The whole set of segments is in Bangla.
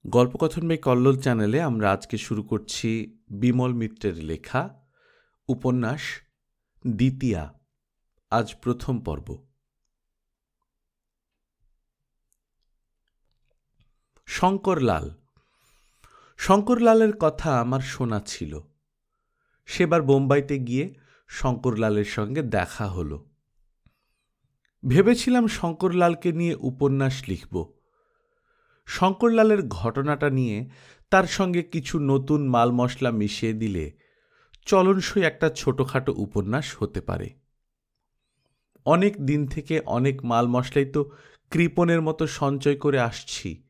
গল্পকথন বাই কল্লোল চ্যানেলে আমরা আজকে শুরু করছি বিমল মিত্রের লেখা উপন্যাস দ্বিতীয়া। আজ প্রথম পর্ব। শঙ্করলালের কথা আমার শোনা ছিল। সেবার বোম্বাইতে গিয়ে শঙ্করলালের সঙ্গে দেখা হলো। ভেবেছিলাম শঙ্করলালকে নিয়ে উপন্যাস লিখব। শঙ্করলালের ঘটনাটা নিয়ে তার সঙ্গে কিছু নতুন মাল মশলা মিশিয়ে দিলে চলনসই একটা ছোটোখাটো উপন্যাস হতে পারে। অনেক দিন থেকে অনেক মাল মশলাই তো কৃপণের মতো সঞ্চয় করে আসছি।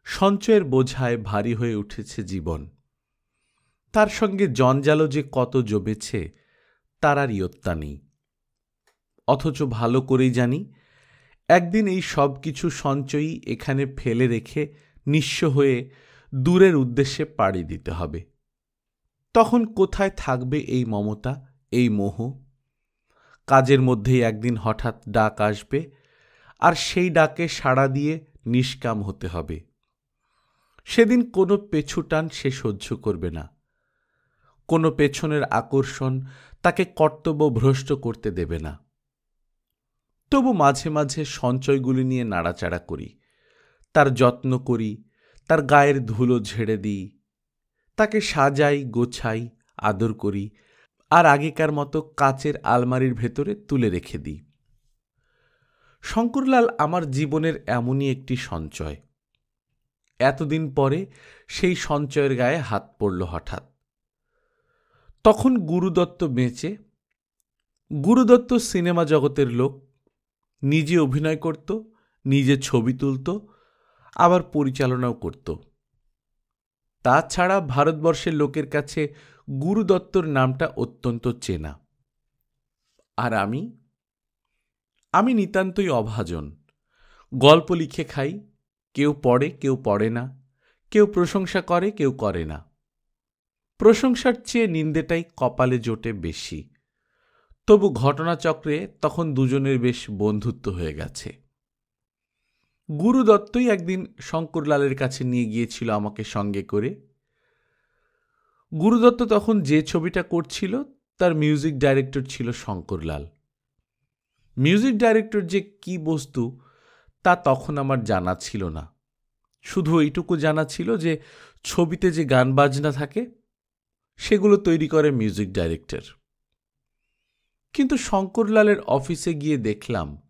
সঞ্চয়ের বোঝায় ভারী হয়ে উঠেছে জীবন। তার সঙ্গে জঞ্জালও যে কত জমেছে তার আর ইয়ত্তা নেই। অথচ ভালো করেই জানি একদিন এই সব কিছু সঞ্চয়ই এখানে ফেলে রেখে নিঃস্ব হয়ে দূরের উদ্দেশ্যে পাড়ি দিতে হবে। তখন কোথায় থাকবে এই মমতা, এই মোহ? কাজের মধ্যেই একদিন হঠাৎ ডাক আসবে, আর সেই ডাকে সাড়া দিয়ে নিষ্কাম হতে হবে। সেদিন কোনো পেছুটান সে সহ্য করবে না। কোনো পেছনের আকর্ষণ তাকে কর্তব্য ভ্রষ্ট করতে দেবে না। তবু মাঝে মাঝে সঞ্চয়গুলি নিয়ে নাড়াচাড়া করি, তার যত্ন করি, তার গায়ের ধুলো ঝেড়ে দিই, তাকে সাজাই, গোছাই, আদর করি, আর আগেকার মতো কাচের আলমারির ভেতরে তুলে রেখে দিই। শঙ্করলাল আমার জীবনের এমনই একটি সঞ্চয়। এতদিন পরে সেই সঞ্চয়ের গায়ে হাত পড়ল হঠাৎ। তখন গুরুদত্ত বেঁচে। গুরুদত্ত সিনেমা জগতের লোক, নিজে অভিনয় করত, নিজে ছবি তুলত, আবার পরিচালনাও করত। তাছাড়া ভারতবর্ষের লোকের কাছে গুরুদত্তর নামটা অত্যন্ত চেনা। আর আমি নিতান্তই অভাজন। গল্প লিখে খাই, কেউ পড়ে, কেউ পড়ে না, কেউ প্রশংসা করে, কেউ করে না। প্রশংসার চেয়ে নিন্দেটাই কপালে জোটে বেশি। তবু ঘটনাচক্রে তখন দুজনের বেশ বন্ধুত্ব হয়ে গেছে। গুরুদত্তই একদিন শঙ্করলালের কাছে নিয়ে গিয়েছিল আমাকে সঙ্গে করে। গুরুদত্ত তখন যে ছবিটা করছিল তার মিউজিক ডাইরেক্টর ছিল শঙ্করলাল। মিউজিক ডাইরেক্টর যে কি বস্তু তা তখন আমার জানা ছিল না। শুধু এইটুকু জানা ছিল যে ছবিতে যে গান বাজনা থাকে সেগুলো তৈরি করে মিউজিক ডাইরেক্টর। কিন্তু শঙ্করলালের অফিসে গিয়ে দেখলাম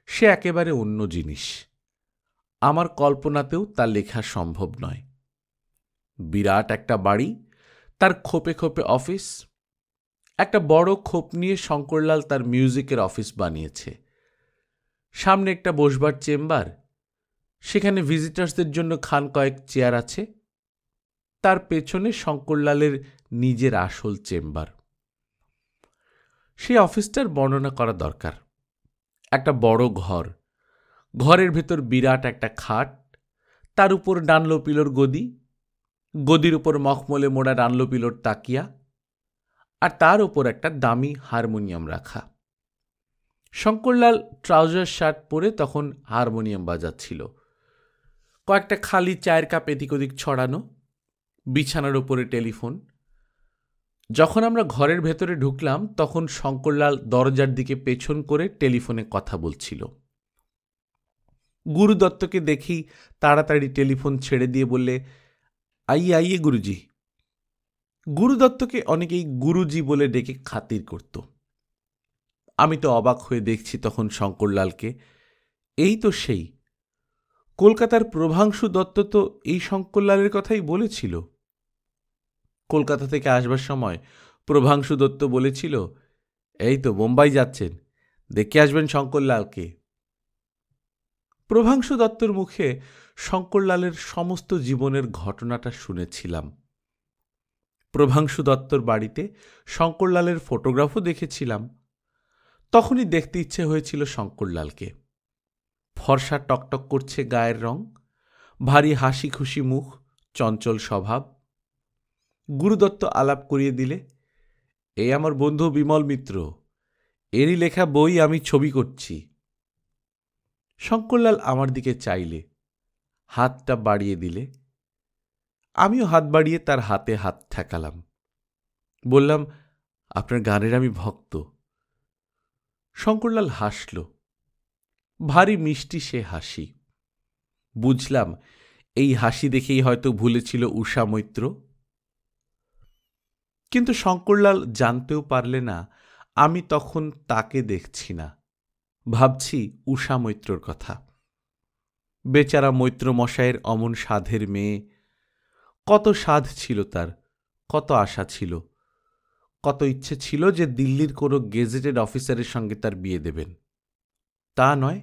সে একেবারে অন্য জিনিস। আমার কল্পনাতেও তা লেখা সম্ভব নয়। বিরাট একটা বাড়ি, তার খোপে খোপে অফিস। একটা বড় খোপ নিয়ে শঙ্করলাল তার মিউজিকের অফিস বানিয়েছে। সামনে একটা বসবার চেম্বার, সেখানে ভিজিটার্সদের জন্য খান কয়েক চেয়ার আছে। তার পেছনে শঙ্করলালের নিজের আসল চেম্বার। সেই অফিসটার বর্ণনা করা দরকার। একটা বড় ঘর, ঘরের ভেতর বিরাট একটা খাট, তার উপর ডানলোপিলোর গদি, গদির উপর মখমলে মোড়া ডানলোপিলোর তাকিয়া, আর তার উপর একটা দামি হারমোনিয়াম রাখা। শঙ্করলাল ট্রাউজার শার্ট পরে তখন হারমোনিয়াম বাজাচ্ছিল। কয়েকটা খালি চায়ের কাপ এদিক ওদিক ছড়ানো, বিছানার উপরে টেলিফোন। যখন আমরা ঘরের ভেতরে ঢুকলাম তখন শঙ্করলাল দরজার দিকে পেছন করে টেলিফোনে কথা বলছিল। গুরুদত্তকে দেখি তাড়াতাড়ি টেলিফোন ছেড়ে দিয়ে বললে, আইয়ে আইয়ে গুরুজি। গুরুদত্তকে অনেকেই গুরুজি বলে ডেকে খাতির করত। আমি তো অবাক হয়ে দেখছি তখন শঙ্করলালকে। এই তো সেই কলকাতার প্রভাংশু দত্ত, তো এই শঙ্করলালের কথাই বলেছিল। কলকাতা থেকে আসবার সময় প্রভাংশু দত্ত বলেছিল, এই তো বোম্বাই যাচ্ছেন, দেখে আসবেন শঙ্করলালকে। প্রভাংশু দত্তর মুখে শঙ্করলালের সমস্ত জীবনের ঘটনাটা শুনেছিলাম। প্রভাংশু দত্তর বাড়িতে শঙ্করলালের ফটোগ্রাফও দেখেছিলাম। তখনই দেখতে ইচ্ছে হয়েছিল শঙ্করলালকে। ফর্সা টকটক করছে গায়ের রং, ভারী হাসি খুশি মুখ, চঞ্চল স্বভাব। গুরুদত্ত আলাপ করিয়ে দিলে, এই আমার বন্ধু বিমল মিত্র, এরই লেখা বই আমি ছবি করছি। শঙ্করলাল আমার দিকে চাইলে, হাতটা বাড়িয়ে দিলে। আমিও হাত বাড়িয়ে তার হাতে হাত ঠেকালাম। বললাম, আপনার গানের আমি ভক্ত। শঙ্করলাল হাসল, ভারী মিষ্টি সে হাসি। বুঝলাম এই হাসি দেখেই হয়তো ভুলেছিল উষা মৈত্র। কিন্তু শঙ্করলাল জানতেও পারলে না আমি তখন তাকে দেখছি না, ভাবছি উষা মৈত্রর কথা। বেচারা মৈত্র মশাইয়ের অমন সাধের মেয়ে, কত সাধ ছিল তার, কত আশা ছিল, কত ইচ্ছে ছিল যে দিল্লির কোনো গেজেটেড অফিসারের সঙ্গে তার বিয়ে দেবেন। তা নয়,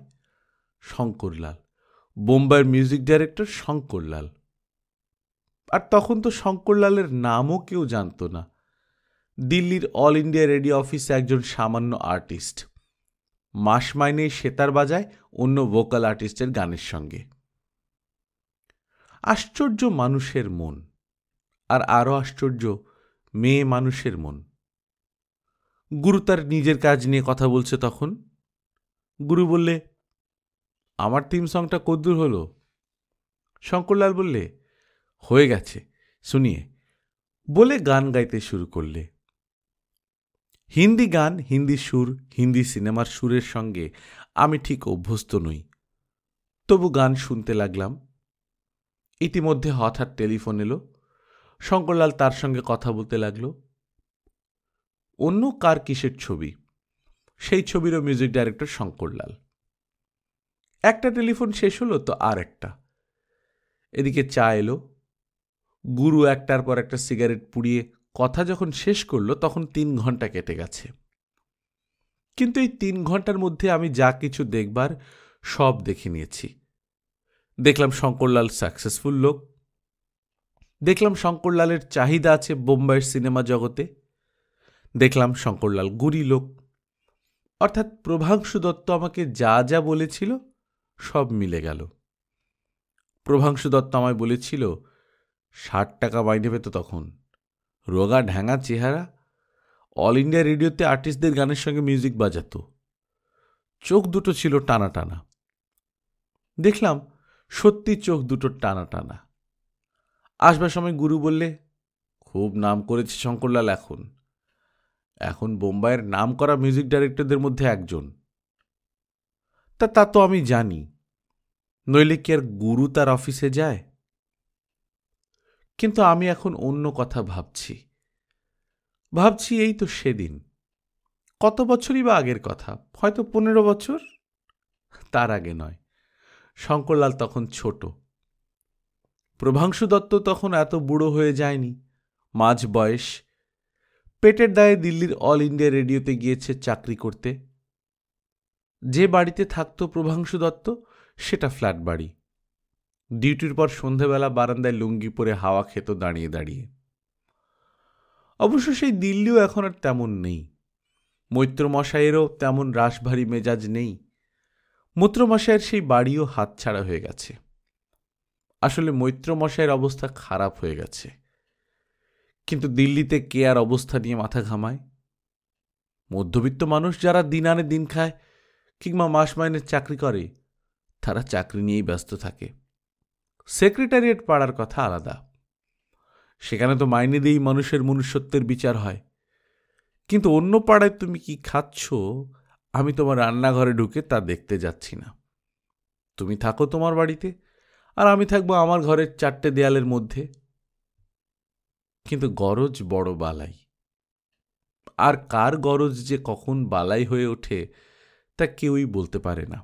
শঙ্করলাল, বোম্বাইয়ের মিউজিক ডাইরেক্টর শঙ্করলাল। আর তখন তো শঙ্করলালের নামও কেউ জানত না। দিল্লির অল ইন্ডিয়া রেডিও অফিসে একজন সামান্য আর্টিস্ট, মাস মাইনেই সেতার বাজায় অন্য ভোকাল আর্টিস্টের গানের সঙ্গে। আশ্চর্য মানুষের মন, আর আরও আশ্চর্য মেয়ে মানুষের মন। গুরু তার নিজের কাজ নিয়ে কথা বলছে তখন। গুরু বললে, আমার থিম সংটা কদ্দূর হলো? শঙ্করলাল বললে, হয়ে গেছে, শুনিয়ে, বলে গান গাইতে শুরু করলে। হিন্দি গান, হিন্দি সুর, হিন্দি সিনেমার সুরের সঙ্গে আমি ঠিক অভ্যস্ত নই, তবু গান শুনতে লাগলাম। ইতিমধ্যে হঠাৎ টেলিফোন এলো। শঙ্করলাল তার সঙ্গে কথা বলতে লাগল। অন্য কার কিসের ছবি, সেই ছবিরও মিউজিক ডাইরেক্টর শঙ্করলাল। একটা টেলিফোন শেষ হলো তো আর একটা। এদিকে চা এলো। গুরু একটার পর একটা সিগারেট পুড়িয়ে কথা যখন শেষ করলো তখন 3 ঘন্টা কেটে গেছে। কিন্তু এই 3 ঘন্টার মধ্যে আমি যা কিছু দেখবার সব দেখে নিয়েছি। দেখলাম শঙ্করলাল সাকসেসফুল লোক, দেখলাম শঙ্করলালের চাহিদা আছে বোম্বাইয়ের সিনেমা জগতে, দেখলাম শঙ্করলাল গুরি লোক। অর্থাৎ প্রভাংশু দত্ত আমাকে যা যা বলেছিল সব মিলে গেল। প্রভাংশু দত্ত আমায় বলেছিল 60 টাকা মাইনে পেত তখন, রোগা ঢ্যাঙা চেহারা, অল ইন্ডিয়া রেডিওতে আর্টিস্টদের গানের সঙ্গে মিউজিক বাজাতো, চোখ দুটো ছিল টানা টানা। দেখলাম সত্যি চোখ দুটো টানা টানা। আসবার সময় গুরু বললে, খুব নাম করেছে শঙ্করলাল, এখন এখন বোম্বাইয়ের নাম করা মিউজিক ডাইরেক্টরদের মধ্যে একজন। তা তো আমি জানি, নইলে কি আর গুরু তার অফিসে যায়? কিন্তু আমি এখন অন্য কথা ভাবছি। ভাবছি এই তো সেদিন, কত বছরই বা আগের কথা, হয়তো 15 বছর, তার আগে নয়। শঙ্করলাল তখন ছোট, প্রভাংশু দত্ত তখন এত বুড়ো হয়ে যায়নি, মাঝ বয়স। পেটের দায়ে দিল্লির অল ইন্ডিয়া রেডিওতে গিয়েছে চাকরি করতে। যে বাড়িতে থাকতো প্রভাংশু দত্ত সেটা ফ্ল্যাট বাড়ি। ডিউটির পর সন্ধেবেলা বারান্দায় লুঙ্গি পরে হাওয়া খেত দাঁড়িয়ে দাঁড়িয়ে। অবশ্য সেই দিল্লিও এখন আর তেমন নেই। মৈত্রমশাইয়েরও তেমন রাশভারী মেজাজ নেই। মৈত্রমশাইয়ের সেই বাড়িও হাতছাড়া হয়ে গেছে। আসলে মৈত্রমশাইয়ের অবস্থা খারাপ হয়ে গেছে, কিন্তু দিল্লিতে কে আর অবস্থা নিয়ে মাথা ঘামায়? মধ্যবিত্ত মানুষ যারা দিন আনে দিন খায় কিংবা মাস মাইনের চাকরি করে, তারা চাকরি নিয়েই ব্যস্ত থাকে। সেক্রেটারিয়েট পাড়ার কথা আলাদা, সেখানে তো মাইনে দিয়েই মানুষের মনুষ্যত্বের বিচার হয়। কিন্তু অন্য পাড়ায় তুমি কি খাচ্ছ আমি তোমার রান্নাঘরে ঢুকে তা দেখতে যাচ্ছি না। তুমি থাকো তোমার বাড়িতে, আর আমি থাকবো আমার ঘরের 4টে দেয়ালের মধ্যে। কিন্তু গরজ বড় বালাই, আর কার গরজ যে কখন বালাই হয়ে ওঠে তা কেউই বলতে পারে না।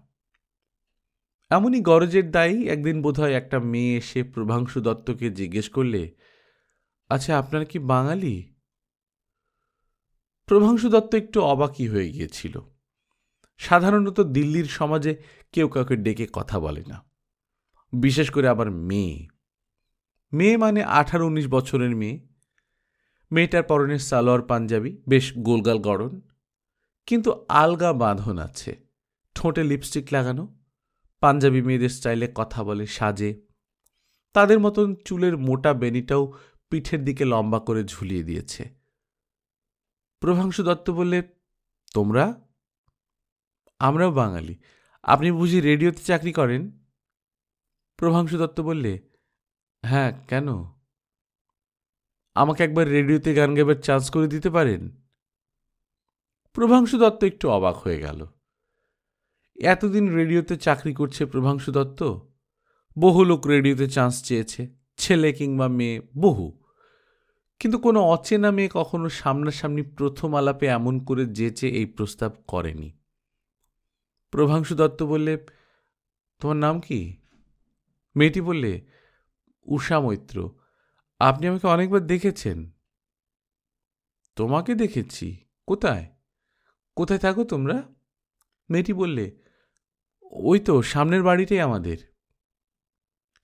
এমনই গরজের দায়ী একদিন বোধহয় একটা মেয়ে এসে প্রভাংশু দত্তকে জিজ্ঞেস করলে, আচ্ছা আপনার কি বাঙালি? প্রভাংশু দত্ত একটু অবাকই হয়ে গিয়েছিল। সাধারণত দিল্লির সমাজে কেউ কাউকে ডেকে কথা বলে না, বিশেষ করে আবার মেয়ে। মেয়ে মানে 18-19 বছরের মেয়ে। মেয়েটার পরনে সালোয়ার পাঞ্জাবি, বেশ গোলগাল গড়ন, কিন্তু আলগা বাঁধন আছে, ঠোঁটে লিপস্টিক লাগানো। পাঞ্জাবি মেয়েদের স্টাইলে কথা বলে, সাজে। তাদের মতন চুলের মোটা বেনিটাও পিঠের দিকে লম্বা করে ঝুলিয়ে দিয়েছে। প্রভাংশু দত্ত বললে, তোমরা? আমরাও বাঙালি। আপনি বুঝি রেডিওতে চাকরি করেন? প্রভাংশু দত্ত বললে, হ্যাঁ, কেন? আমাকে একবার রেডিওতে গান গাইবার চান্স করে দিতে পারেন? প্রভাংশু দত্ত একটু অবাক হয়ে গেল। এতদিন রেডিওতে চাকরি করছে প্রভাংশু দত্ত, বহু লোক রেডিওতে চান্স চেয়েছে, ছেলে কিংবা মেয়ে, বহু, কিন্তু কোনো অচেনা মেয়ে কখনো সামনাসামনি প্রথম আলাপে এমন করে যেচে এই প্রস্তাব করেনি। প্রভাংশু দত্ত বললে, তোমার নাম কি? মেয়েটি বললে, উষা মৈত্র। আপনি আমাকে অনেকবার দেখেছেন। তোমাকে দেখেছি? কোথায়? কোথায় থাকো তোমরা? মেয়েটি বললে, ওই তো সামনের বাড়িটাই আমাদের।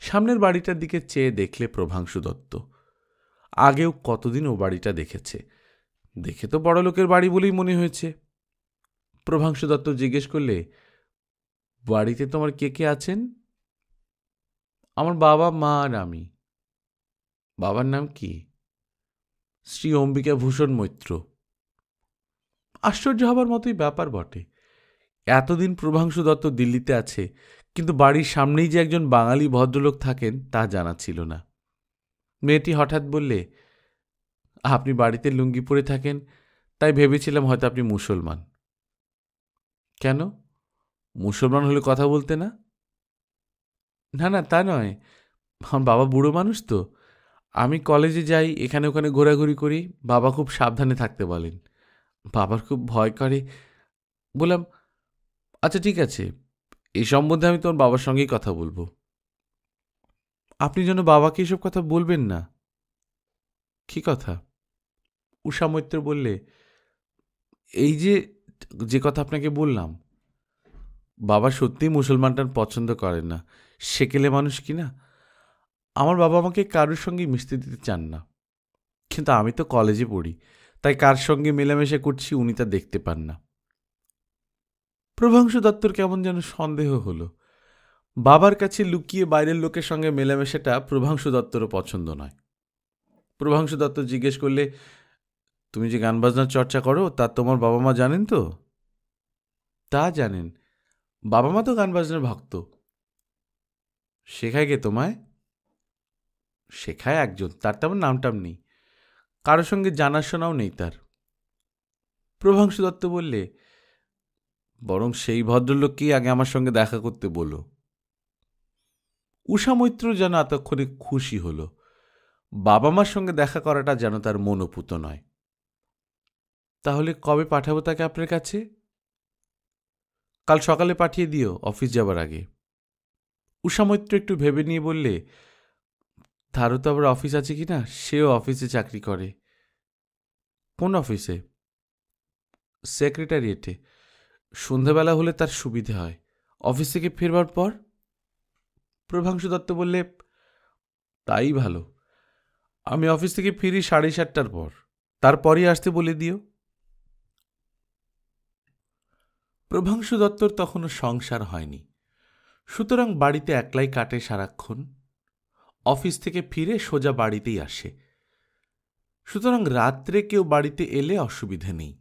সামনের বাড়িটার দিকে চেয়ে দেখলে প্রভাংশু দত্ত আগেও কতদিন ও বাড়িটা দেখেছে। দেখে তো বড় লোকের বাড়ি বলেই মনে হয়েছে। প্রভাংশু দত্ত জিজ্ঞেস করলে, বাড়িতে তোমার কে কে আছেন? আমার বাবা, মা আর আমি। বাবার নাম কি? শ্রী অম্বিকা ভূষণ মৈত্র। আশ্চর্য হবার মতোই ব্যাপার বটে। এতদিন প্রভাংশু দত্ত দিল্লিতে আছে, কিন্তু বাড়ির সামনেই যে একজন বাঙালি ভদ্রলোক থাকেন তা জানা ছিল না। মেয়েটি হঠাৎ বললে, আপনি বাড়িতে লুঙ্গি পরে থাকেন, তাই ভেবেছিলাম হয়তো আপনি মুসলমান। কেন? মুসলমান হলে কথা বলতে না? না না, তা নয়। আমার বাবা বুড়ো মানুষ তো, আমি কলেজে যাই, এখানে ওখানে ঘোরাঘুরি করি, বাবা খুব সাবধানে থাকতে বলেন। বাবার খুব ভয় করে। বললাম, আচ্ছা ঠিক আছে, এই সম্বন্ধে আমি তোমার বাবার সঙ্গেই কথা বলবো। আপনি যেন বাবাকে এসব কথা বলবেন না। কি কথা? উষা মৈত্র বললে, এই যে যে কথা আপনাকে বললাম, বাবা সত্যিই মুসলমানটার পছন্দ করেন না, সেকেলে মানুষ কিনা। আমার বাবা আমাকে কারোর সঙ্গে মিশতে দিতে চান না, কিন্তু আমি তো কলেজে পড়ি, তাই কার সঙ্গে মেলামেশা করছি উনি তা দেখতে পান না। প্রভাংশু দত্তর কেমন যেন সন্দেহ হলো। বাবার কাছে লুকিয়ে বাইরের লোকের সঙ্গে মেলামেশাটা প্রভাংশু দত্তরও পছন্দ নয়। প্রভাংশু দত্ত জিজ্ঞেস করলে, তুমি যে গান বাজনার চর্চা করো তা তোমার বাবা মা জানেন তো? তা জানেন, বাবা মা তো গান বাজনার ভক্ত। শেখায় কে তোমায়? শেখায় একজন, তার তেমন নামটাম নেই, কারোর সঙ্গে জানাশোনাও নেই তার। প্রভাংশু দত্ত বললে, বরং সেই ভদ্রলোককেই আগে আমার সঙ্গে দেখা করতে বলো। উষা মৈত্র যেন এতক্ষণে খুশি হল। বাবা মার সঙ্গে দেখা করাটা যেন তার মনোপুত নয়। তাহলে কবে পাঠাবো তাকে আপনার কাছে? কাল সকালে পাঠিয়ে দিও, অফিস যাবার আগে। উষা মৈত্র একটু ভেবে নিয়ে বললে, তারও তো আবার অফিস আছে কি না, সেও অফিসে চাকরি করে। কোন অফিসে? সেক্রেটারিয়েটে। সন্ধ্যাবেলা হলে তার সুবিধে হয়, অফিস থেকে ফিরবার পর। প্রভাংশু দত্ত বললে, তাই ভালো। আমি অফিস থেকে ফিরি 7:30টার পর, তারপরই আসতে বলে দিও। প্রভাংশু দত্তর তখনও সংসার হয়নি, সুতরাং বাড়িতে একলাই কাটে সারাক্ষণ। অফিস থেকে ফিরে সোজা বাড়িতেই আসে, সুতরাং রাত্রে কেউ বাড়িতে এলে অসুবিধে নেই।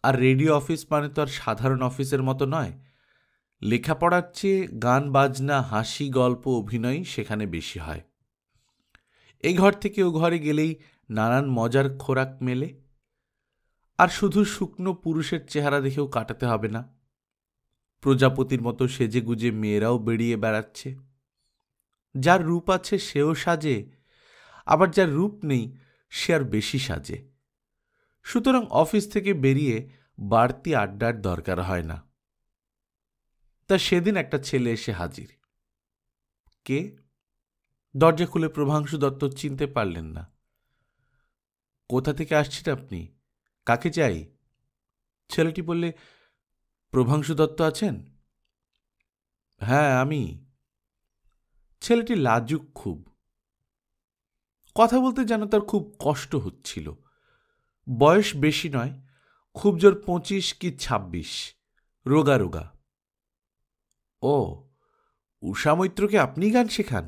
আর রেডিও অফিস মানে তো আর সাধারণ অফিসের মতো নয়। লেখাপড়ার চেয়ে গান বাজনা, হাসি, গল্প, অভিনয় সেখানে বেশি হয়। এই ঘর থেকে ও ঘরে গেলেই নানান মজার খোরাক মেলে। আর শুধু শুকনো পুরুষের চেহারা দেখেও কাটাতে হবে না, প্রজাপতির মতো সেজে গুজে মেয়েরাও বেরিয়ে বেড়াচ্ছে। যার রূপ আছে সেও সাজে, আবার যার রূপ নেই সে আর বেশি সাজে। সুতরাং অফিস থেকে বেরিয়ে বাড়তি আড্ডার দরকার হয় না। তা সেদিন একটা ছেলে এসে হাজির। কে? দরজা খুলে প্রভাংশু দত্ত চিনতে পারলেন না। কোথা থেকে আসছেন আপনি? কাকে চাই? ছেলেটি বললে, প্রভাংশু দত্ত আছেন? হ্যাঁ, আমি। ছেলেটি লাজুক খুব, কথা বলতে যেন তার খুব কষ্ট হচ্ছিল। বয়স বেশি নয়, খুব জোর 25 কি 26, রোগা রোগা। ও, উষা মৈত্রকে আপনি গান শেখান?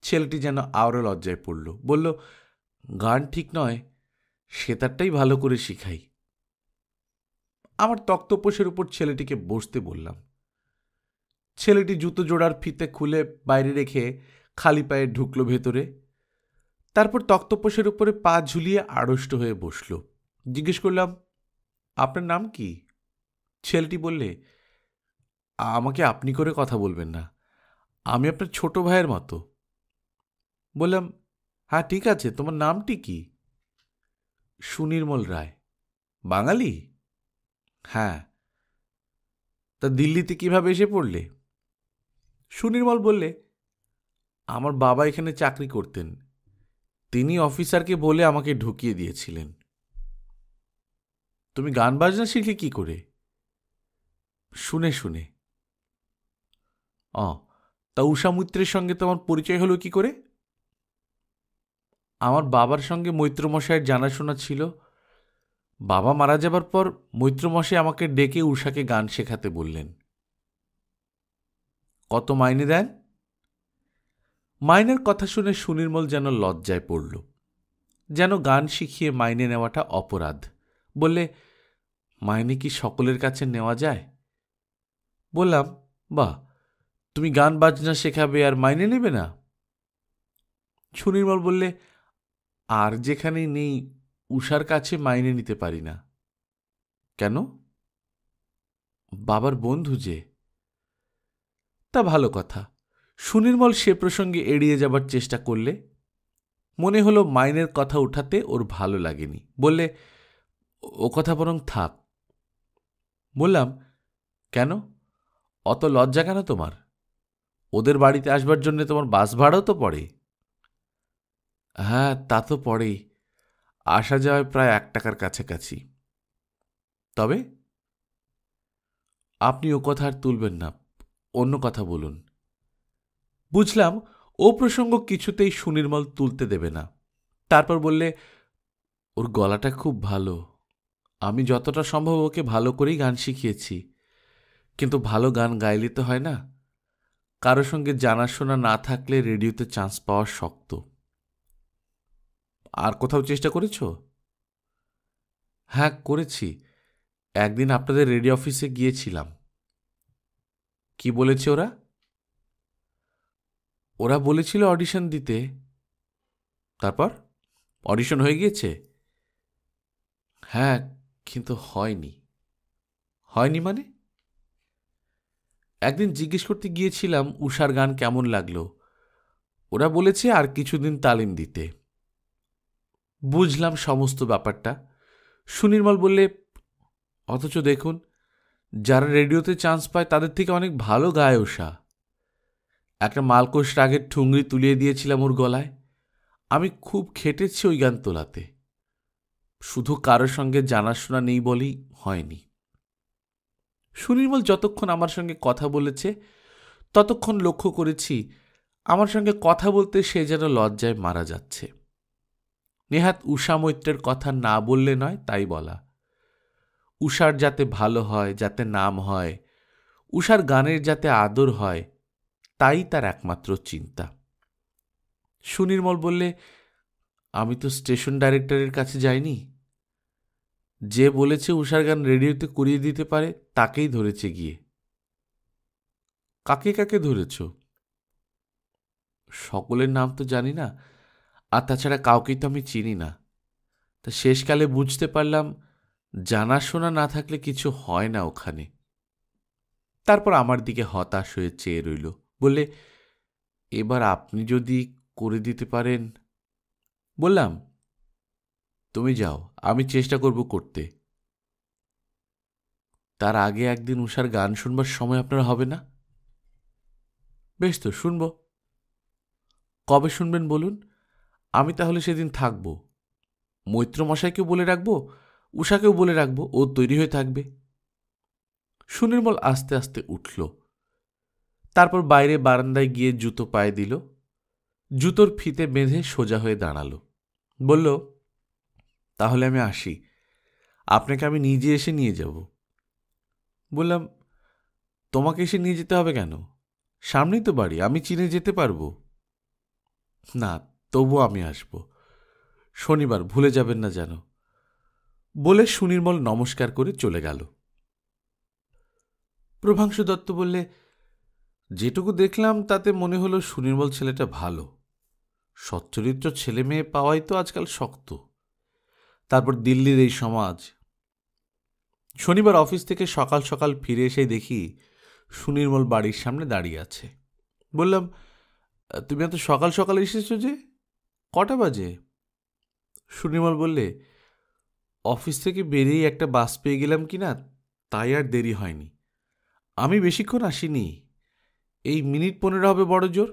ছেলেটি যেন আরও লজ্জায় পড়ল, বলল, গান ঠিক নয়, সেতারটাই ভালো করে শিখাই। আমার তক্তপোষের উপর ছেলেটিকে বসতে বললাম। ছেলেটি জুতো জোড়ার ফিতে খুলে বাইরে রেখে খালি পায়ে ঢুকল ভেতরে। তারপর তক্তপোষের উপরে পা ঝুলিয়ে আড়ষ্ট হয়ে বসল। জিজ্ঞেস করলাম, আপনার নাম কি? ছেলেটি বললে, আমাকে আপনি করে কথা বলবেন না, আমি আপনার ছোট ভাইয়ের মতো। বললাম, হ্যাঁ ঠিক আছে, তোমার নামটি কি? সুনির্মল রায়। বাঙালি? হ্যাঁ। তা দিল্লিতে কিভাবে এসে পড়লে? সুনির্মল বললে, আমার বাবা এখানে চাকরি করতেন, তিনি অফিসারকে বলে আমাকে ঢুকিয়ে দিয়েছিলেন। তুমি গান বাজনা শিখলে কি করে? শুনে শুনে। তা উষা মৈত্রের সঙ্গে তোমার পরিচয় হলো কি করে? আমার বাবার সঙ্গে মৈত্রমশাইয়ের জানাশোনা ছিল। বাবা মারা যাবার পর মৈত্রমশাই আমাকে ডেকে উষাকে গান শেখাতে বললেন। কত মাইনে দেন? মাইনের কথা শুনে সুনির্মল যেন লজ্জায় পড়ল, যেন গান শিখিয়ে মাইনে নেওয়াটা অপরাধ। বললে, মাইনে কি সকলের কাছে নেওয়া যায়? বললাম, বাহ, তুমি গান বাজনা শেখাবে আর মাইনে নেবে না? সুনির্মল বললে, আর যেখানেই নেই উষার কাছে মাইনে নিতে পারি না। কেন? বাবার বন্ধু যে। তা ভালো কথা। সুনির্মল সে প্রসঙ্গে এড়িয়ে যাবার চেষ্টা করলে। মনে হলো মাইনের কথা উঠাতে ওর ভালো লাগেনি। বললে, ও কথা বরং থাক। বললাম, কেন? অত লজ্জা কেন তোমার? ওদের বাড়িতে আসবার জন্য তোমার বাস ভাড়াও তো পড়ে। হ্যাঁ, তা তো পড়েই। আসা যাওয়ায় প্রায় 1 টাকার কাছাকাছি। তবে আপনি ও কথা আর তুলবেন না, অন্য কথা বলুন। বুঝলাম ও প্রসঙ্গ কিছুতেই সুনির্মল তুলতে দেবে না। তারপর বললে, ওর গলাটা খুব ভালো, আমি যতটা সম্ভব ওকে ভালো করেই গান শিখিয়েছি। কিন্তু ভালো গান গাইলে তো হয় না, কারো সঙ্গে জানাশোনা না থাকলে রেডিওতে চান্স পাওয়া শক্ত। আর কোথাও চেষ্টা করেছ? হ্যাঁ করেছি, একদিন আপনাদের রেডিও অফিসে গিয়েছিলাম। কি বলেছে ওরা? ওরা বলেছিল অডিশন দিতে। তারপর অডিশন হয়ে গিয়েছে? হ্যাঁ, কিন্তু হয়নি। হয়নি মানে? একদিন জিজ্ঞেস করতে গিয়েছিলাম উষার গান কেমন লাগলো। ওরা বলেছে আর কিছুদিন তালিম দিতে। বুঝলাম সমস্ত ব্যাপারটা। সুনির্মল বললে, অথচ দেখুন, যারা রেডিওতে চান্স পায় তাদের থেকে অনেক ভালো গায় উষা। একটা মালকোষ রাগের ঠুংরি তুলিয়ে দিয়েছিলাম ওর গলায়। আমি খুব খেটেছি ওই গান তোলাতে, শুধু কারোর সঙ্গে জানাশোনা নেই বলেই হয়নি। সুনির্মল যতক্ষণ আমার সঙ্গে কথা বলেছে ততক্ষণ লক্ষ্য করেছি আমার সঙ্গে কথা বলতে সে যেন লজ্জায় মারা যাচ্ছে। নেহাত উষা মৈত্রের কথা না বললে নয়, তাই বলা। উষার যাতে ভালো হয়, যাতে নাম হয়, উষার গানের যাতে আদর হয়, তাই তার একমাত্র চিন্তা। সুনির্মল বললে, আমি তো স্টেশন ডাইরেক্টরের কাছে যাইনি। যে বলেছে উষার গান রেডিওতে করিয়ে দিতে পারে তাকেই ধরেছে গিয়ে। কাকে কাকে ধরেছ? সকলের নাম তো জানি না, আর তাছাড়া কাউকেই তো আমি চিনি না। তা শেষকালে বুঝতে পারলাম জানাশোনা না থাকলে কিছু হয় না ওখানে। তারপর আমার দিকে হতাশ হয়ে চেয়ে রইল। বললে, এবার আপনি যদি করে দিতে পারেন। বললাম, তুমি যাও, আমি চেষ্টা করব করতে। তার আগে একদিন উষার গান শুনবার সময় আপনার হবে না? বেশ তো, শুনব। কবে শুনবেন বলুন, আমি তাহলে সেদিন থাকব। মৈত্রমশাইকেও বলে রাখব, উষাকেও বলে রাখব, ও তৈরি হয়ে থাকবে। সুনির্মল আস্তে আস্তে উঠল। তারপর বাইরে বারান্দায় গিয়ে জুতো পায়ে দিল, জুতোর ফিতে বেঁধে সোজা হয়ে দাঁড়াল। বলল, তাহলে আমি আসি, আপনাকে আমি নিজে এসে নিয়ে যাব। বললাম, তোমাকে এসে নিয়ে যেতে হবে কেন? সামনেই তো বাড়ি, আমি চিনে যেতে পারবো। না, তবু আমি আসব, শনিবার ভুলে যাবেন না যেন। বলে সুনির্মল নমস্কার করে চলে গেল। প্রভাংশু দত্ত বললে, যেটুকু দেখলাম তাতে মনে হলো সুনির্মল ছেলেটা ভালো। সচ্চরিত্র ছেলে মেয়ে পাওয়াই তো আজকাল শক্ত। তারপর দিল্লির এই সমাজ। শনিবার অফিস থেকে সকাল সকাল ফিরে এসে দেখি সুনির্মল বাড়ির সামনে দাঁড়িয়ে আছে। বললাম, তুমি এত সকাল সকাল এসেছো যে? কটা বাজে? সুনির্মল বললে, অফিস থেকে বেরিয়ে একটা বাস পেয়ে গেলাম কিনা, তাই আর দেরি হয়নি। আমি বেশিক্ষণ আসিনি, এই মিনিট 15 হবে বড় জোর।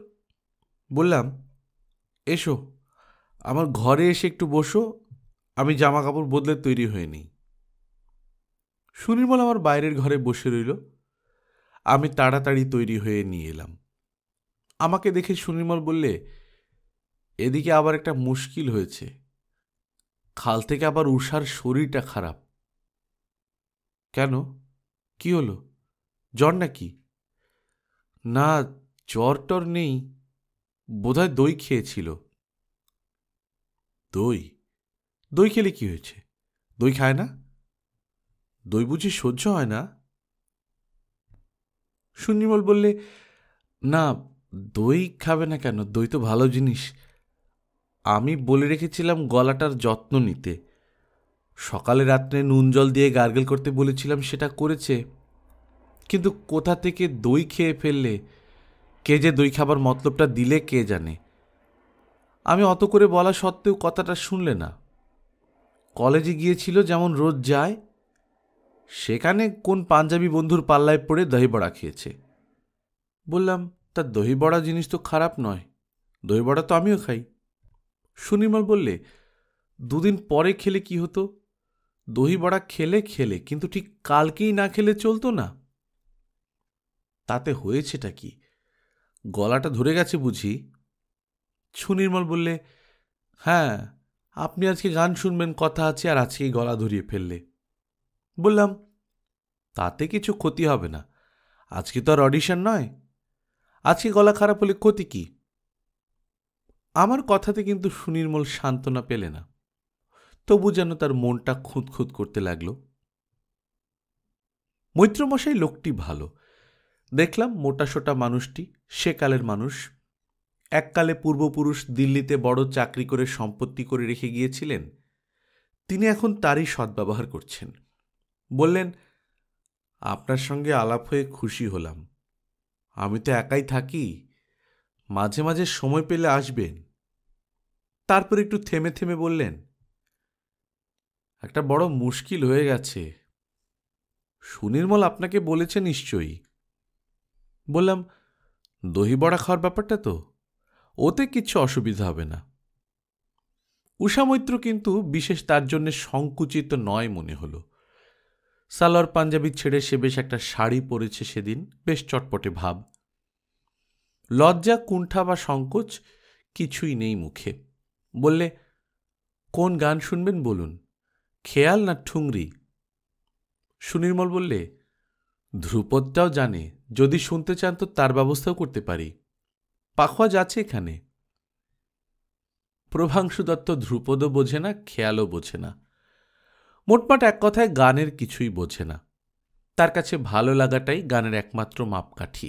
বললাম, এসো আমার ঘরে এসে একটু বসো, আমি জামা কাপড় বদলে তৈরি হয়ে নিই। সুনির্মল আমার বাইরের ঘরে বসে রইল। আমি তাড়াতাড়ি তৈরি হয়ে নিয়ে এলাম। আমাকে দেখে সুনির্মল বললে, এদিকে আবার একটা মুশকিল হয়েছে। কাল থেকে আবার উষার শরীরটা খারাপ। কেন, কি হলো? জ্বর নাকি? না, জ্বর টর নেই, বোধহয় দই খেয়েছিল। দই? দই খেলে কি হয়েছে? দই খায় না? দই বুঝি সহ্য হয় না? সুনির্মল বললে, না, দই খাবে না কেন, দই তো ভালো জিনিস। আমি বলে রেখেছিলাম গলাটার যত্ন নিতে। সকালে রাত্রে নুন জল দিয়ে গার্গেল করতে বলেছিলাম, সেটা করেছে। কিন্তু কোথা থেকে দই খেয়ে ফেললে, কে যে দই খাবার মতলবটা দিলে কে জানে। আমি অত করে বলা সত্ত্বেও কথাটা শুনলে না। কলেজে গিয়েছিল যেমন রোজ যায়, সেখানে কোন পাঞ্জাবি বন্ধুর পাল্লায় পড়ে দহি বড়া খেয়েছে। বললাম, তা দহি বড়া জিনিস তো খারাপ নয়, দই বড়া তো আমিও খাই। সুনির্মল বললে, দুদিন পরে খেলে কি হতো? দহি বড়া খেলে খেলে, কিন্তু ঠিক কালকেই না খেলে চলতো না? তাতে হয়েছেটা কি? গলাটা ধরে গেছে বুঝি? সুনির্মল বললে, হ্যাঁ, আপনি আজকে গান শুনবেন কথা আছে, আর আজকেই গলা ধরিয়ে ফেললে। বললাম, তাতে কিছু ক্ষতি হবে না, আজকে তো আর অডিশন নয়। আজকে গলা খারাপ হলে ক্ষতি কি? আমার কথাতে কিন্তু সুনির্মল সান্ত্বনা পেলে না, তবু যেন তার মনটা খুঁতখুত করতে লাগল। মৈত্রমশাই লোকটি ভালো। দেখলাম মোটাসোটা মানুষটি সেকালের মানুষ। এককালে পূর্বপুরুষ দিল্লিতে বড় চাকরি করে সম্পত্তি করে রেখে গিয়েছিলেন, তিনি এখন তারই সদ্ব্যবহার করছেন। বললেন, আপনার সঙ্গে আলাপ হয়ে খুশি হলাম। আমি তো একাই থাকি, মাঝে মাঝে সময় পেলে আসবেন। তারপর একটু থেমে থেমে বললেন, একটা বড় মুশকিল হয়ে গেছে। সুনির্মল আপনাকে বলেছে নিশ্চয়ই? বললাম, দহি বড়া খাওয়ার ব্যাপারটা তো, ওতে কিচ্ছু অসুবিধা হবে না। উষা মৈত্র কিন্তু বিশেষ তার জন্যে সংকুচিত নয় মনে হলো। সালোয়ার পাঞ্জাবি ছেড়ে সে বেশ একটা শাড়ি পরেছে সেদিন, বেশ চটপটে ভাব। লজ্জা, কুণ্ঠা বা সংকোচ কিছুই নেই মুখে। বললে, কোন গান শুনবেন বলুন, খেয়াল না ঠুংরি? সুনির্মল বললে, ধ্রুপদটাও জানে, যদি শুনতে চান তো তার ব্যবস্থাও করতে পারি, পাখোয়াজ আছে এখানে। প্রভাংশু দত্ত ধ্রুপদও বোঝে না, খেয়ালও বোঝে না, মোটমাট এক কথায় গানের কিছুই বোঝে না। তার কাছে ভালো লাগাটাই গানের একমাত্র মাপকাঠি।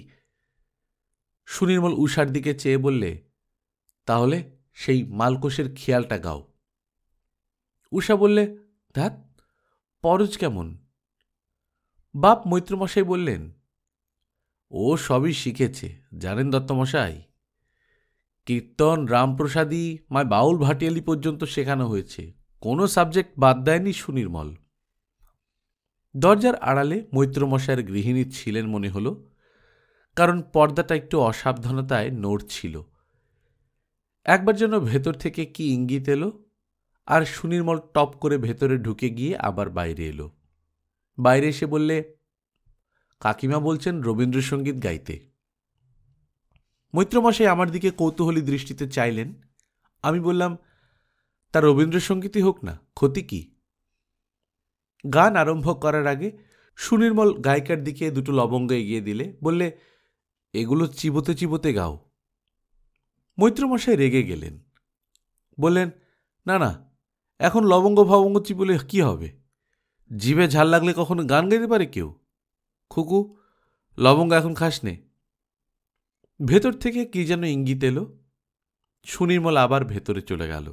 সুনির্মল উষার দিকে চেয়ে বললে, তাহলে সেই মালকোষের খেয়ালটা গাও। উষা বললে, ধ্যাৎ, পরজ কেমন? বাপ মৈত্রমশাই বললেন, ও সবই শিখেছে জানেন দত্তমশাই, কীর্তন, রামপ্রসাদী, মায় বাউল ভাটিয়ালি পর্যন্ত শেখানো হয়েছে, কোনো সাবজেক্ট বাদ দেয়নি সুনির্মল। দরজার আড়ালে মৈত্রমশায়ের গৃহিণী ছিলেন মনে হল, কারণ পর্দাটা একটু অসাবধানতায় নড়ছিল। একবার যেন ভেতর থেকে কি ইঙ্গিত এলো, আর সুনির্মল টপ করে ভেতরে ঢুকে গিয়ে আবার বাইরে এলো। বাইরে এসে বললে, কাকিমা বলছেন রবীন্দ্রসঙ্গীত গাইতে। মৈত্রমশাই আমার দিকে কৌতূহলী দৃষ্টিতে চাইলেন। আমি বললাম, তা রবীন্দ্রসঙ্গীতই হোক না, ক্ষতি কি? গান আরম্ভ করার আগে সুনির্মল গায়িকার দিকে দুটো লবঙ্গ এগিয়ে দিলে, বললে, এগুলো চিবোতে চিবোতে গাও। মৈত্রমশাই রেগে গেলেন, বললেন, না না, এখন লবঙ্গ ভবঙ্গ চিবলে কি হবে? জিভে ঝাল লাগলে কখনো গান গাইতে পারে কেউ? খুকু, লবঙ্গ এখন খাস নে। ভেতর থেকে কি যেন ইঙ্গিত এলো। সুনির্মল আবার ভেতরে চলে গেল।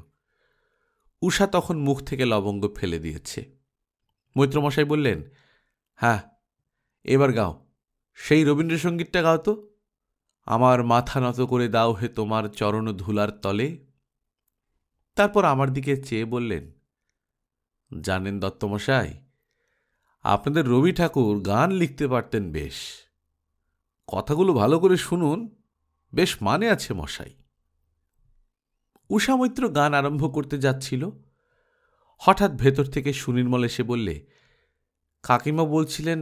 উষা তখন মুখ থেকে লবঙ্গ ফেলে দিয়েছে। মৈত্রমশাই বললেন, হ্যাঁ, এবার গাও, সেই রবীন্দ্রসঙ্গীতটা গাও তো। আমার মাথা নত করে দাও হে তোমার চরণ ধুলার তলে। তারপর আমার দিকে চেয়ে বললেন, জানেন দত্তমশাই, আপনাদের রবি ঠাকুর গান লিখতে পারতেন বেশ। কথাগুলো ভালো করে শুনুন, বেশ মানে আছে মশাই। উষা মৈত্র গান আরম্ভ করতে যাচ্ছিল, হঠাৎ ভেতর থেকে সুনির্মল এসে বললে, কাকিমা বলছিলেন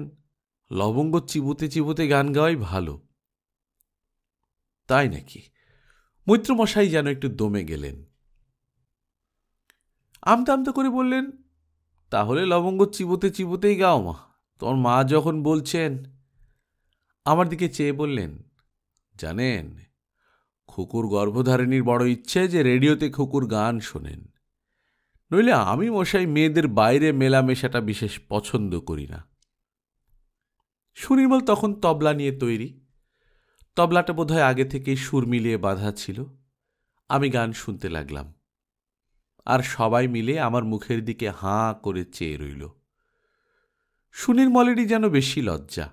লবঙ্গ চিবুতে চিবুতে গান গাওয়াই ভালো। তাই নাকি? মৈত্রমশাই যেন একটু দমে গেলেন। আমতা আমতা করে বললেন, তাহলে লবঙ্গ চিবুতে চিবুতেই গাও মা, তোর মা যখন বলছেন। আমার দিকে চেয়ে বললেন, জানেন, খুকুর গর্ভধারিণীর বড় ইচ্ছে যে রেডিওতে খুকুর গান শোনেন। নইলে আমি মশাই মেয়েদের বাইরে মেলামেশাটা বিশেষ পছন্দ করি না। সুনির্মল তখন তবলা নিয়ে তৈরি। তবলাটা বোধহয় আগে থেকেই সুর মিলিয়ে বাঁধা ছিল। আমি গান শুনতে লাগলাম, আর সবাই মিলে আমার মুখের দিকে হাঁ করে চেয়ে রইল। সুনির্মলেরই যেন বেশি লজ্জা।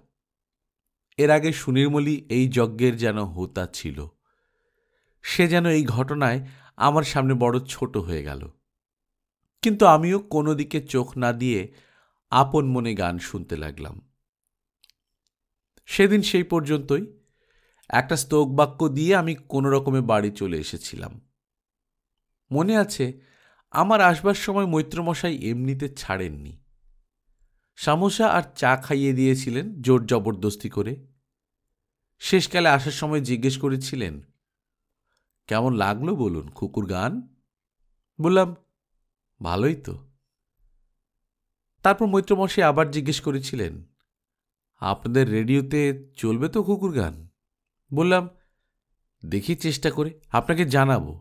এর আগে সুনির্মলই এই যজ্ঞের যেন হোতা ছিল। সে যেন এই ঘটনায় আমার সামনে বড় ছোট হয়ে গেল। কিন্তু আমিও কোনো দিকে চোখ না দিয়ে আপন মনে গান শুনতে লাগলাম। সেদিন সেই পর্যন্তই। একটা স্তোক বাক্য দিয়ে আমি কোনো রকমে বাড়ি চলে এসেছিলাম। মনে আছে, আমার আসবার সময় মৈত্রমশাই এমনিতে ছাড়েননি। সামোসা আর চা খাইয়ে দিয়েছিলেন জোর জবরদস্তি করে। শেষকালে আসার সময় জিজ্ঞেস করেছিলেন, কেমন লাগলো বলুন খুকুর গান? বললাম, ভালোই তো। তারপর মৈত্রমশাই আবার জিজ্ঞেস করেছিলেন, আপনাদের রেডিওতে চলবে তো খুকুর গান? বললাম, দেখি চেষ্টা করে আপনাকে জানাবো।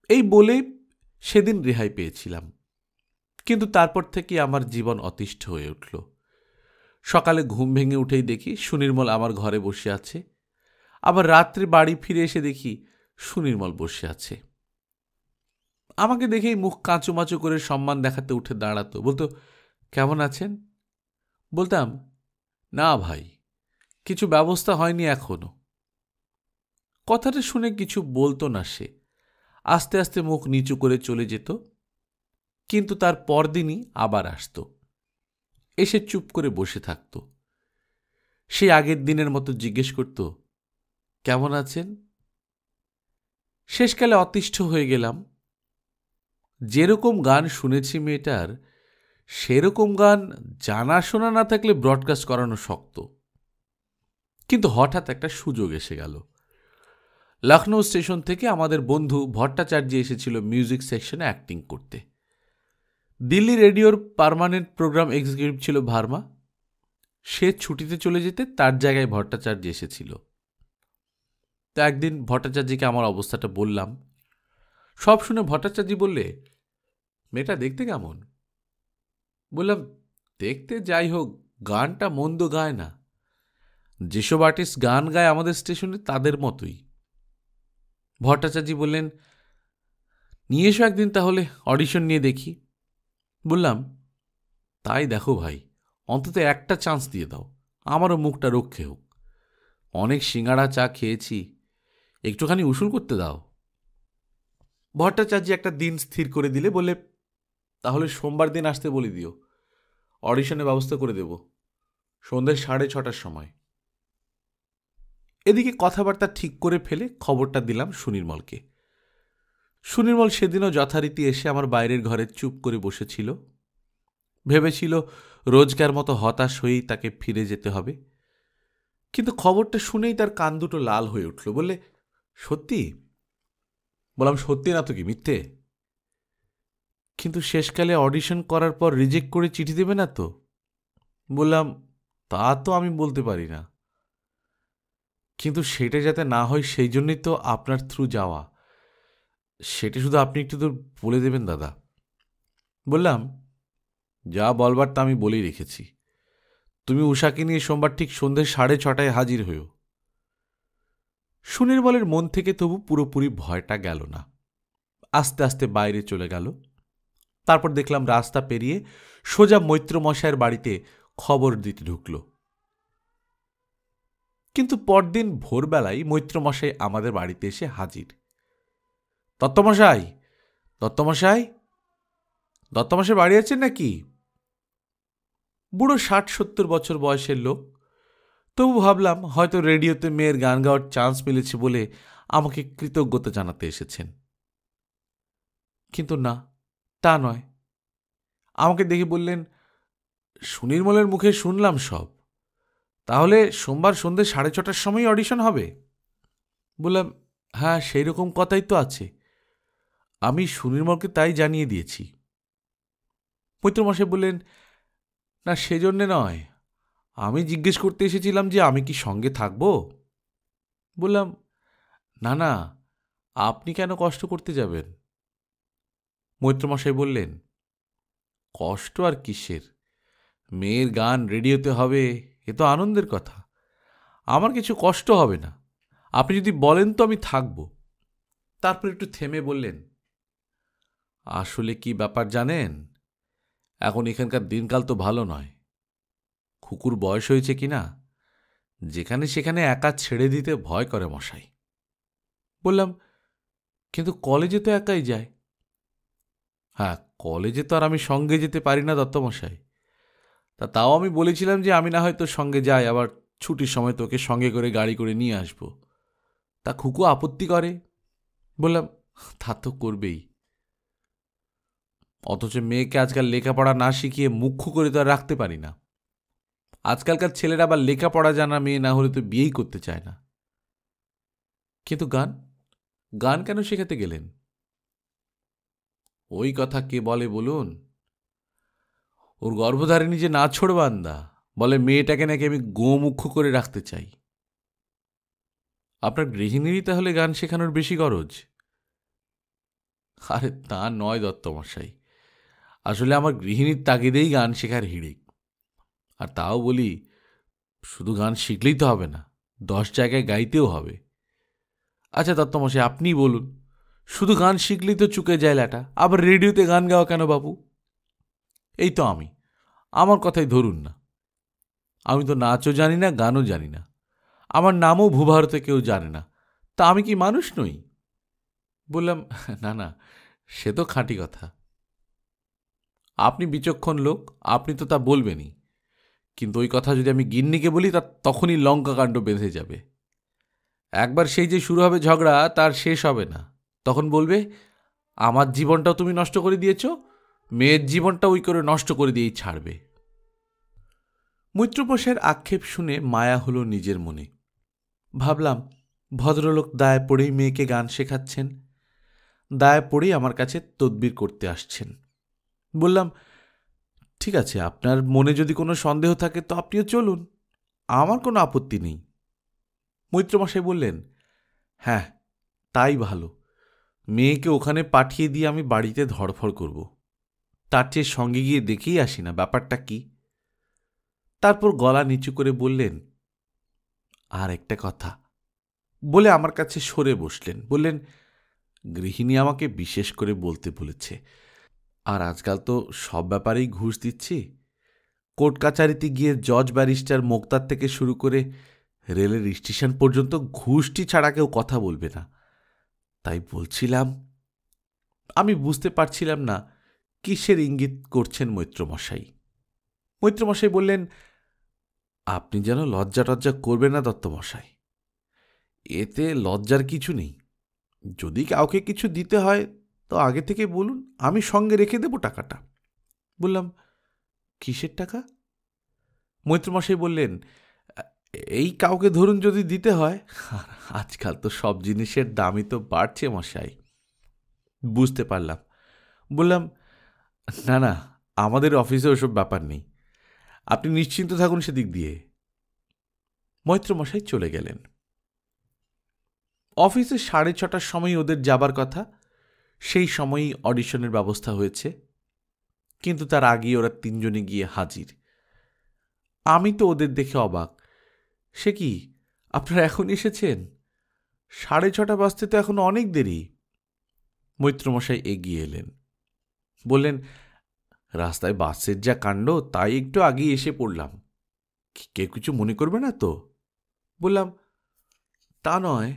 এই বলে সেদিন রেহাই পেয়েছিলাম। কিন্তু তারপর থেকে আমার জীবন অতিষ্ঠ হয়ে উঠল। সকালে ঘুম ভেঙে উঠেই দেখি সুনির্মল আমার ঘরে বসে আছে, আবার রাত্রে বাড়ি ফিরে এসে দেখি সুনির্মল বসে আছে। আমাকে দেখেই মুখ কাঁচুমাচু করে সম্মান দেখাতে উঠে দাঁড়াতো, বলতো, কেমন আছেন? বলতাম, না ভাই, কিছু ব্যবস্থা হয়নি এখনো। কথাটা শুনে কিছু বলতো না সে, আস্তে আস্তে মুখ নিচু করে চলে যেত। কিন্তু তার পরদিনই আবার আসতো, এসে চুপ করে বসে থাকত। সে আগের দিনের মতো জিজ্ঞেস করত, কেমন আছেন? শেষকালে অতিষ্ঠ হয়ে গেলাম। যেরকম গান শুনেছি মেয়েটার, সেরকম গান জানাশোনা না থাকলে ব্রডকাস্ট করানো শক্ত। কিন্তু হঠাৎ একটা সুযোগ এসে গেল। লখনৌ স্টেশন থেকে আমাদের বন্ধু ভট্টাচার্য এসেছিল মিউজিক সেকশনে অ্যাক্টিং করতে। দিল্লি রেডিওর পার্মানেন্ট প্রোগ্রাম এক্সিকিউটিভ ছিল ভার্মা। সে ছুটিতে চলে যেতে তার জায়গায় ভট্টাচার্য এসেছিল। তো একদিন ভট্টাচার্যকে আমার অবস্থাটা বললাম। সব শুনে ভট্টাচার্য বললে, মেয়েটা দেখতে কেমন? বললাম, দেখতে যাই হোক, গানটা মন্দ গায় না। যেসব আর্টিস্ট গান গায় আমাদের স্টেশনে তাদের মতোই। ভট্টাচার্য বললেন, নিয়ে এসো একদিন তাহলে, অডিশন নিয়ে দেখি। বললাম, তাই দেখো ভাই, অন্তত একটা চান্স দিয়ে দাও, আমারও মুখটা রক্ষে হোক। অনেক সিঙ্গাড়া চা খেয়েছি, একটুখানি উসুল করতে দাও। ভট্টাচার্য একটা দিন স্থির করে দিলে, বলে, তাহলে সোমবার দিন আসতে বলে দিও, অডিশনের ব্যবস্থা করে দেব, সন্ধ্যে 6:30টার সময়। এদিকে কথাবার্তা ঠিক করে ফেলে খবরটা দিলাম সুনির্মলকে। সুনির্মল সেদিনও যথারীতি এসে আমার বাইরের ঘরে চুপ করে বসেছিল। ভেবেছিল রোজকার মতো হতাশ হয়েই তাকে ফিরে যেতে হবে। কিন্তু খবরটা শুনেই তার কান দুটো লাল হয়ে উঠল। বললে, সত্যি? বললাম, সত্যি না তো কি মিথ্যে? কিন্তু শেষকালে অডিশন করার পর রিজেক্ট করে চিঠি দেবে না তো? বললাম, তা তো আমি বলতে পারি না, কিন্তু সেটা যাতে না হয় সেই জন্যই তো আপনার থ্রু যাওয়া। সেটা শুধু আপনি একটু তো বলে দেবেন দাদা। বললাম, যা বলবার তা আমি বলেই রেখেছি। তুমি উষাকে নিয়ে সোমবার ঠিক সন্ধ্যে 6:30টায় হাজির হইও। সুনির্মলের মন থেকে তবু পুরোপুরি ভয়টা গেল না। আস্তে আস্তে বাইরে চলে গেল। তারপর দেখলাম রাস্তা পেরিয়ে সোজা মৈত্রমশায়ের বাড়িতে খবর দিতে ঢুকল। কিন্তু পরদিন ভোরবেলায় মৈত্রমশাই আমাদের বাড়িতে এসে হাজির। দত্তমশাই, দত্তমশাই, দত্তমশাই বাড়ি আছেন নাকি? বুড়ো 60-70 বছর বয়সের লোক। তবু ভাবলাম হয়তো রেডিওতে মেয়ের গান গাওয়ার চান্স মিলেছে বলে আমাকে কৃতজ্ঞতা জানাতে এসেছেন। কিন্তু না, তা নয়। আমাকে দেখে বললেন, সুনির্মলের মুখে শুনলাম সব, তাহলে সোমবার সন্ধ্যে 6:30টার সময় অডিশন হবে? বললাম, হ্যাঁ, সেই রকম কথাই তো আছে। আমি সুনির্মলকে তাই জানিয়ে দিয়েছি। মৈত্রমশাই বললেন, না, সেজন্যে নয়, আমি জিজ্ঞেস করতে এসেছিলাম যে আমি কি সঙ্গে থাকব। বললাম, না না, আপনি কেন কষ্ট করতে যাবেন? মৈত্রমশাই বললেন, কষ্ট আর কিসের? মেয়ের গান রেডিওতে হবে, এ তো আনন্দের কথা। আমার কিছু কষ্ট হবে না, আপনি যদি বলেন তো আমি থাকব। তারপর একটু থেমে বললেন, আসলে কি ব্যাপার জানেন, এখন এখানকার দিনকাল তো ভালো নয়। খুকুর বয়স হয়েছে কিনা, যেখানে সেখানে একা ছেড়ে দিতে ভয় করে মশাই। বললাম, কিন্তু কলেজে তো একাই যায়। হ্যাঁ, কলেজে তো আর আমি সঙ্গে যেতে পারি না দত্তমশাই। তাও আমি বলেছিলাম যে আমি না হয়তো সঙ্গে যাই, আবার ছুটির সময় তোকে সঙ্গে করে গাড়ি করে নিয়ে আসব। তা খুকু আপত্তি করে। বললাম, তা তো করবেই, অথচ মেয়েকে আজকাল লেখাপড়া না শিখিয়ে মুখ্য করে তো আর রাখতে পারি না। আজকালকার ছেলেরা আবার লেখাপড়া জানা মেয়ে না হলে তো বিয়েই করতে চায় না। কিন্তু গান, গান কেন শেখাতে গেলেন? ওই কথা কে বলে বলুন? ওর গর্ভধারিণী যে নাছোড়বান্দা, বলে মেয়েটাকে নাকি আমি গোমুখ্য করে রাখতে চাই। আপনার গৃহিণীরই তাহলে গান শেখানোর বেশি গরজ? আরে তা নয় দত্তমশাই, আসলে আমার গৃহিণীর তাগিদেই গান শেখার হিড়িক। আর তাও বলি, শুধু গান শিখলেই তো হবে না, 10 জায়গায় গাইতেও হবে। আচ্ছা দত্তমশাই, আপনি বলুন, শুধু গান শিখলেই তো চুকে যায় ল্যাটা, আবার রেডিওতে গান গাওয়া কেন বাবু? এই তো আমি, আমার কথাই ধরুন না। আমি তো নাচও জানি না, গানও জানি না, আমার নামও ভূভারতে কেউ জানে না, তা আমি কি মানুষ নই? বললাম, না না, সে তো খাঁটি কথা। আপনি বিচক্ষণ লোক, আপনি তো তা বলবেনই, কিন্তু ওই কথা যদি আমি গিন্নিকে বলি তা তখনই লঙ্কাকাণ্ড বেঁধে যাবে। একবার সেই যে শুরু হবে ঝগড়া, তার শেষ হবে না। তখন বলবে, আমার জীবনটাও তুমি নষ্ট করে দিয়েছ, মেয়ের জীবনটা ওই করে নষ্ট করে দিয়েই ছাড়বে। মৈত্রমশাইয়ের আক্ষেপ শুনে মায়া হলো নিজের মনে। ভাবলাম, ভদ্রলোক দায় পড়েই মেয়েকে গান শেখাচ্ছেন, দায় পড়েই আমার কাছে তদবির করতে আসছেন। বললাম, ঠিক আছে, আপনার মনে যদি কোনো সন্দেহ থাকে তো আপনিও চলুন, আমার কোনো আপত্তি নেই। মৈত্রমশাই বললেন, হ্যাঁ, তাই ভালো। মেয়েকে ওখানে পাঠিয়ে দিয়ে আমি বাড়িতে ধড়ফড় করব, তার চেয়ে সঙ্গে গিয়ে দেখেই আসি না ব্যাপারটা কি। তারপর গলা নিচু করে বললেন, আর একটা কথা, বলে আমার কাছে সরে বসলেন। বললেন, গৃহিণী আমাকে বিশেষ করে বলতে বলেছে, আর আজকাল তো সব ব্যাপারেই ঘুষ দিচ্ছি। কোর্ট কাচারিতে গিয়ে জজ ব্যারিস্টার মোক্তার থেকে শুরু করে রেলের স্টেশন পর্যন্ত ঘুষটি ছাড়া কেউ কথা বলবে না। তাই বলছিলাম। আমি বুঝতে পারছিলাম না কিসের ইঙ্গিত করছেন মৈত্রমশাই। মৈত্রমশাই বললেন, আপনি যেন লজ্জা টজ্জা করবেন না দত্তমশাই, এতে লজ্জার কিছু নেই। যদি কাউকে কিছু দিতে হয় তো আগে থেকে বলুন, আমি সঙ্গে রেখে দেব টাকাটা। বললাম, কিসের টাকা? মৈত্রমশাই বললেন, এই কাউকে ধরুন যদি দিতে হয়। আজকাল তো সব জিনিসের দামই তো বাড়ছে মশাই। বুঝতে পারলাম। বললাম, না না, আমাদের অফিসে ওসব ব্যাপার নেই, আপনি নিশ্চিন্ত থাকুন সেদিক দিয়ে। মৈত্রমশাই চলে গেলেন। অফিসে 6:30টার সময় ওদের যাবার কথা, সেই সময়ই অডিশনের ব্যবস্থা হয়েছে, কিন্তু তার আগেই ওরা 3 জনে গিয়ে হাজির। আমি তো ওদের দেখে অবাক। সে কি, আপনারা এখন এসেছেন? 6:30 বাজতে তো এখন অনেক দেরি। মৈত্রমশাই এগিয়ে এলেন, বললেন, রাস্তায় বাসের যা কাণ্ড, তাই একটু আগেই এসে পড়লাম। কেউ কিছু মনে করবে না তো? বললাম, তা নয়,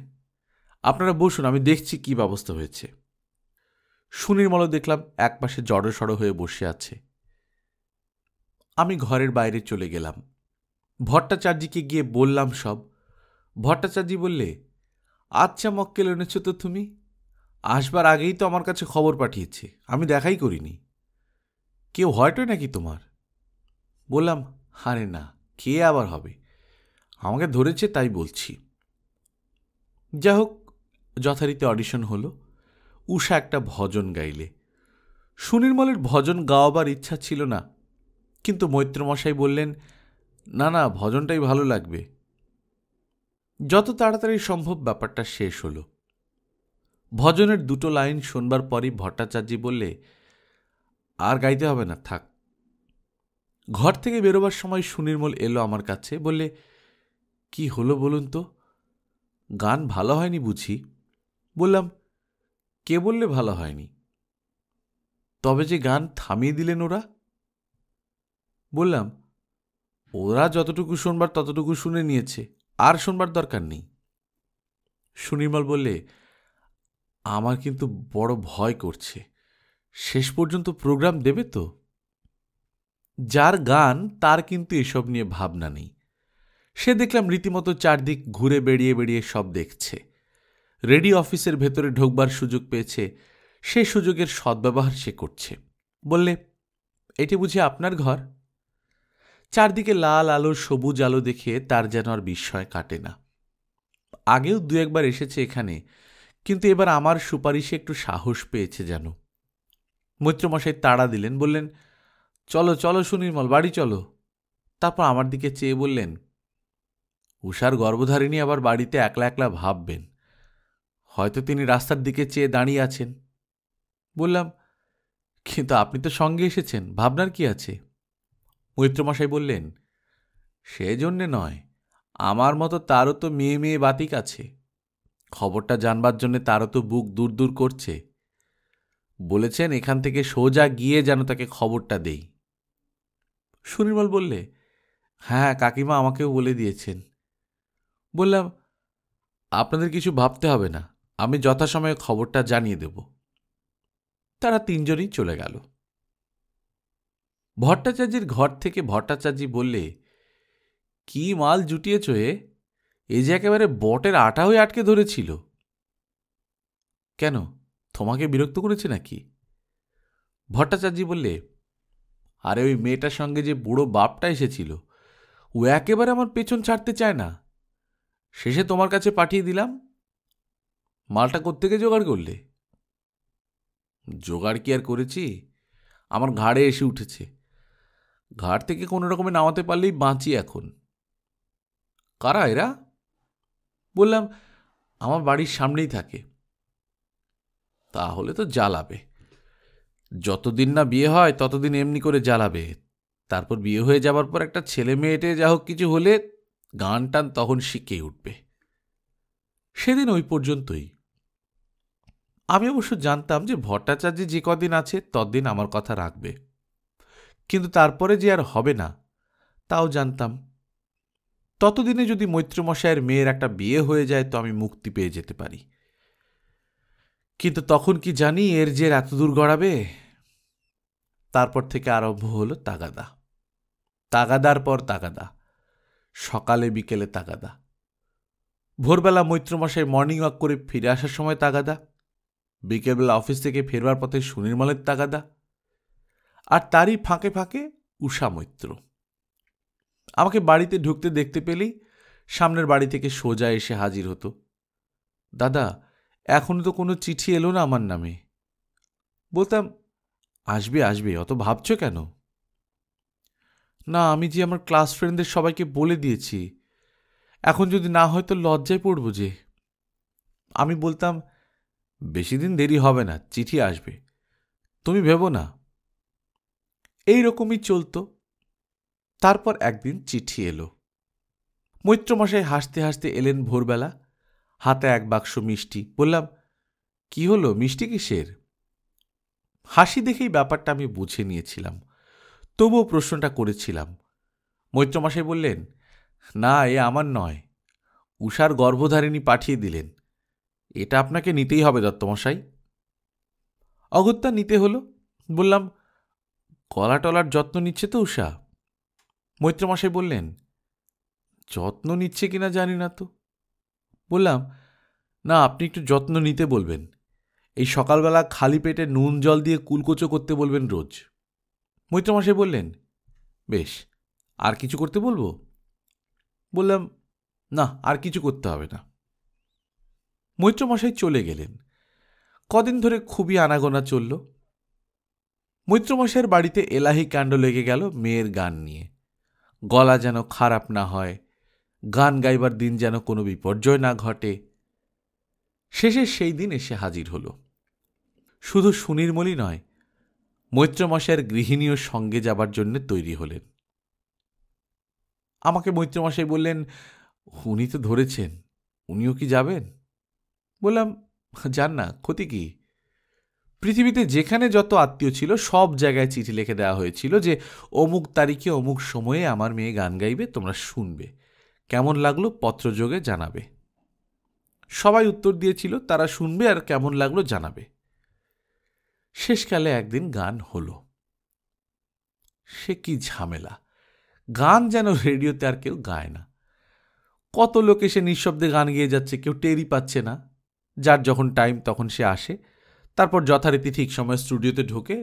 আপনারা বসুন, আমি দেখছি কি ব্যবস্থা হয়েছে। সুনির্মল দেখলাম একপাশে জড়সড় হয়ে বসে আছে। আমি ঘরের বাইরে চলে গেলাম। ভট্টাচার্যকে গিয়ে বললাম সব। ভট্টাচার্য বললে, আচ্ছা মক্কেল এনেছ তো তুমি, আসবার আগেই তো আমার কাছে খবর পাঠিয়েছে, আমি দেখাই করিনি। কেউ হয়তো নাকি তোমার? বললাম, আরে না, কে আবার হবে, আমাকে ধরেছে তাই বলছি। যা হোক, যথারীতি অডিশন হলো। উষা একটা ভজন গাইলে। সুনির্মলের ভজন গাওয়াবার ইচ্ছা ছিল না, কিন্তু মৈত্রমশাই বললেন, না না, ভজনটাই ভালো লাগবে। যত তাড়াতাড়ি সম্ভব ব্যাপারটা শেষ হলো। ভজনের 2 লাইন শোনবার পরই ভট্টাচার্য বললে, আর গাইতে হবে না, থাক। ঘর থেকে বেরোবার সময় সুনির্মল এলো আমার কাছে, বললে, কি হলো বলুন তো, গান ভালো হয়নি বুঝি? বললাম, কে বললে ভালো হয়নি? তবে যে গান থামিয়ে দিলেন ওরা? বললাম, ওরা যতটুকু শোনবার ততটুকু শুনে নিয়েছে, আর শোনবার দরকার নেই। সুনির্মল বললে, আমার কিন্তু বড় ভয় করছে, শেষ পর্যন্ত প্রোগ্রাম দেবে তো? যার গান তার কিন্তু এসব নিয়ে ভাবনা নেই। সে দেখলাম রীতিমতো চারদিক ঘুরে বেড়িয়ে বেড়িয়ে সব দেখছে। রেডি অফিসের ভেতরে ঢোকবার সুযোগ পেয়েছে, সে সুযোগের সদ্ব্যবহার সে করছে। বললে, এটি বুঝি আপনার ঘর? চারদিকে লাল আলো, সবুজ আলো দেখে তার যেন আর বিস্ময় কাটে না। আগেও 2-1বার এসেছে এখানে, কিন্তু এবার আমার সুপারিশে একটু সাহস পেয়েছে যেন। মৈত্রমশাই তাড়া দিলেন, বললেন, চলো চলো সুনির্মল, বাড়ি চলো। তারপর আমার দিকে চেয়ে বললেন, উষার গর্ভধারিণী আবার বাড়িতে একলা একলা ভাববেন, হয়তো তিনি রাস্তার দিকে চেয়ে দাঁড়িয়ে আছেন। বললাম, কিন্তু আপনি তো সঙ্গে এসেছেন, ভাবনার কি আছে? মৈত্রমশাই বললেন, সেজন্যে নয়, আমার মতো তারও তো মেয়ে মেয়ে বাতিক আছে, খবরটা জানবার জন্য তারও তো বুক দূর দূর করছে। বলেছেন এখান থেকে সোজা গিয়ে যেন তাকে খবরটা দেই। সুনির্মল বললে, হ্যাঁ, কাকিমা আমাকেও বলে দিয়েছেন। বললাম, আপনাদের কিছু ভাবতে হবে না, আমি যথাসময়ে খবরটা জানিয়ে দেব। তারা 3জনই চলে গেল। ভট্টাচার্যের ঘর থেকে ভট্টাচার্য বললে, কি মাল জুটিয়েছ এ? এই যে একেবারে বটের আটা হয়ে আটকে ধরেছিল। কেন, তোমাকে বিরক্ত করেছে নাকি? ভট্টাচার্য বললে, আরে ওই মেয়েটার সঙ্গে যে বুড়ো বাপটা এসেছিল, ও একেবারে আমার পেছন ছাড়তে চায় না। শেষে তোমার কাছে পাঠিয়ে দিলাম। মালটা কোত্থেকে জোগাড় করলে? জোগাড় কি আর করেছি, আমার ঘাড়ে এসে উঠেছে। ঘাট থেকে কোনো রকমে নামাতে পারলেই বাঁচি এখন। কারা এরা? বললাম, আমার বাড়ির সামনেই থাকে। তাহলে তো জ্বালাবে, যতদিন না বিয়ে হয় ততদিন এমনি করে জ্বালাবে, তারপর বিয়ে হয়ে যাবার পর একটা ছেলে মেয়েটে যা হোক কিছু হলে গান টান তখন শিখেই উঠবে। সেদিন ওই পর্যন্তই। আমি অবশ্য জানতাম যে ভট্টাচার্য যে কদিন আছে ততদিন আমার কথা রাখবে, কিন্তু তারপরে যে আর হবে না তাও জানতাম। ততদিনে যদি মৈত্রমশায়ের মেয়ের একটা বিয়ে হয়ে যায় তো আমি মুক্তি পেয়ে যেতে পারি, কিন্তু তখন কি জানি এর যে এত দূর গড়াবে। তারপর থেকে আরম্ভ হলো তাগাদা, তাগাদার পর তাগাদা, সকালে বিকেলে তাগাদা। ভোরবেলা মৈত্রমশাই মর্নিং ওয়াক করে ফিরে আসার সময় তাগাদা, বিকেলবেলা অফিস থেকে ফেরবার পথে সুনির্মলের তাগাদা, আর তারই ফাঁকে ফাঁকে উষা মৈত্র। আমাকে বাড়িতে ঢুকতে দেখতে পেলেই সামনের বাড়ি থেকে সোজা এসে হাজির হতো। দাদা, এখনো তো কোনো চিঠি এলো না আমার নামে। বলতাম, আসবে আসবে, অত ভাবছ কেন? না, আমি যে আমার ক্লাস ফ্রেন্ডদের সবাইকে বলে দিয়েছি, এখন যদি না হয় তো লজ্জায় পড়ব যে। আমি বলতাম, বেশি দিন দেরি হবে না, চিঠি আসবে, তুমি ভেবো না। এই রকমই চলত। তারপর একদিন চিঠি এলো। মৈত্রমশাই হাসতে হাসতে এলেন ভোরবেলা, হাতে এক বাক্স মিষ্টি। বললাম, কি হলো, মিষ্টি কিসের? হাসি দেখেই ব্যাপারটা আমি বুঝে নিয়েছিলাম, তবুও প্রশ্নটা করেছিলাম। মৈত্রমশাই বললেন, না, এ আমার নয়, উষার গর্ভধারিণী পাঠিয়ে দিলেন, এটা আপনাকে নিতেই হবে দত্তমশাই। অগত্যা নিতে হলো। বললাম, গলা টলার যত্ন নিচ্ছে তো উষা? মৈত্রমশাই বললেন, যত্ন নিচ্ছে কিনা জানি না তো। বললাম, না, আপনি একটু যত্ন নিতে বলবেন। এই সকালবেলা খালি পেটে নুন জল দিয়ে কুলকোচো করতে বলবেন রোজ। মৈত্রমশাই বললেন, বেশ, আর কিছু করতে বলবো? বললাম, না, আর কিছু করতে হবে না। মৈত্রমশাই চলে গেলেন। কদিন ধরে খুবই আনাগোনা চলল। মৈত্রমশাইয়ের বাড়িতে এলাহি কাণ্ড লেগে গেল মেয়ের গান নিয়ে। গলা যেন খারাপ না হয়, গান গাইবার দিন যেন কোনো বিপর্যয় না ঘটে। শেষে সেই দিন এসে হাজির হল। শুধু সুনির্মলই নয়, মৈত্রমশাইয়ের গৃহিণীও সঙ্গে যাবার জন্য তৈরি হলেন। আমাকে মৈত্রমশাই বললেন, উনি তো ধরেছেন, উনিও কি যাবেন? বললাম, যান না, ক্ষতি কি? পৃথিবীতে যেখানে যত আত্মীয় ছিল সব জায়গায় চিঠি লিখে দেওয়া হয়েছিল যে অমুক তারিখে অমুক সময়ে আমার মেয়ে গান গাইবে, তোমরা শুনবে, কেমন লাগলো পত্রযোগে জানাবে। সবাই উত্তর দিয়েছিল তারা শুনবে আর কেমন লাগলো জানাবে। শেষকালে একদিন গান হলো। সে কি ঝামেলা! গান যেন রেডিওতে আর কেউ গায় না। কত লোক এসে নিঃশব্দে গান গেয়ে যাচ্ছে, কেউ টেরই পাচ্ছে না। যার যখন টাইম তখন সে আসে, তারপর যথারীতি ঠিক সময় স্টুডিওতে ঢোকে,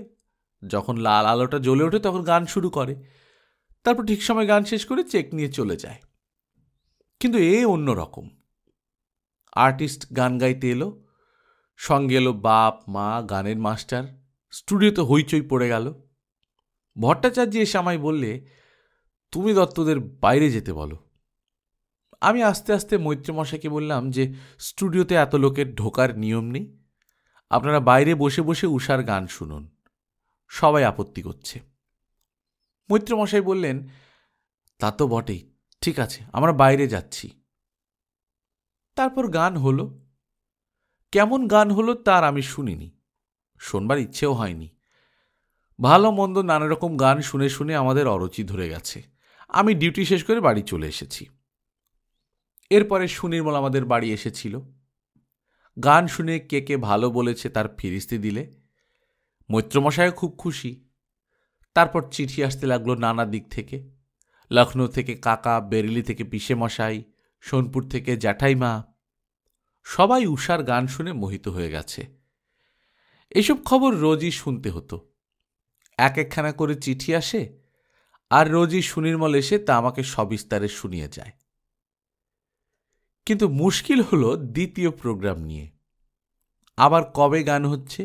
যখন লাল আলোটা জ্বলে ওঠে তখন গান শুরু করে, তারপর ঠিক সময় গান শেষ করে চেক নিয়ে চলে যায়। কিন্তু এ অন্য রকম। আর্টিস্ট গান গাইতে এলো, সঙ্গে এলো বাপ মা, গানের মাস্টার। স্টুডিওতে হইচই পড়ে গেল। ভট্টাচার্য এসে আমায় বললে, তুমি দত্তদের বাইরে যেতে বলো। আমি আস্তে আস্তে মৈত্রমশাইকে বললাম যে স্টুডিওতে এত লোকের ঢোকার নিয়ম নেই, আপনারা বাইরে বসে বসে উষার গান শুনুন। সবাই আপত্তি করছে। মৈত্রমশাই বললেন, তা তো বটেই, ঠিক আছে, আমরা বাইরে যাচ্ছি। তারপর গান হলো। কেমন গান হলো তার আমি শুনিনি, শোনবার ইচ্ছেও হয়নি। ভালো মন্দ নানা রকম গান শুনে শুনে আমাদের অরুচি ধরে গেছে। আমি ডিউটি শেষ করে বাড়ি চলে এসেছি। এরপরে সুনির্মল আমাদের বাড়ি এসেছিল। গান শুনে কে কে ভালো বলেছে তার ফিরিস্তি দিলে। মৈত্রমশাইও খুব খুশি। তারপর চিঠি আসতে লাগলো নানা দিক থেকে। লখনৌ থেকে কাকা, বেরেলি থেকে পিসেমশাই, সোনপুর থেকে জ্যাঠাইমা। সবাই উষার গান শুনে মোহিত হয়ে গেছে। এসব খবর রোজই শুনতে হতো। এক একখানা করে চিঠি আসে, আর রোজই সুনির্মল এসে তা আমাকে সবিস্তারে শুনিয়ে যায়। কিন্তু মুশকিল হলো দ্বিতীয় প্রোগ্রাম নিয়ে। আবার কবে গান হচ্ছে?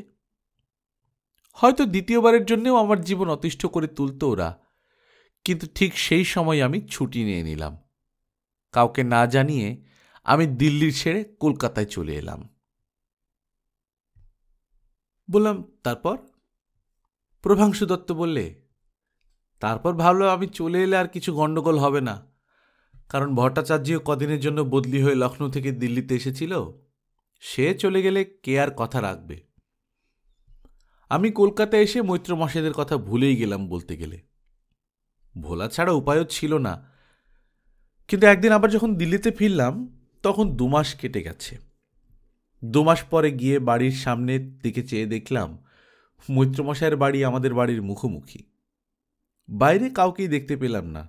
হয়তো দ্বিতীয়বারের জন্যও আমার জীবন অতিষ্ঠ করে তুলত ওরা, কিন্তু ঠিক সেই সময় আমি ছুটি নিয়ে নিলাম। কাউকে না জানিয়ে আমি দিল্লি ছেড়ে কলকাতায় চলে এলাম। বললাম, তারপর? প্রভাংশু দত্ত বললে, তারপর ভাবলাম আমি চলে এলে আর কিছু গণ্ডগোল হবে না, কারণ ভট্টাচার্যও কদিনের জন্য বদলি হয়ে লখনৌ থেকে দিল্লিতে এসেছিল। সে চলে গেলে কে আর কথা রাখবে। আমি কলকাতায় এসে মৈত্রমশাইদের কথা ভুলেই গেলাম বলতে গেলে। ভোলা ছাড়া উপায়ও ছিল না। কিন্তু একদিন আবার যখন দিল্লিতে ফিরলাম তখন 2 মাস কেটে গেছে। 2 মাস পরে গিয়ে বাড়ির সামনের দিকে চেয়ে দেখলাম মৈত্রমশাইয়ের বাড়ি আমাদের বাড়ির মুখোমুখি। বাইরে কাউকেই দেখতে পেলাম না।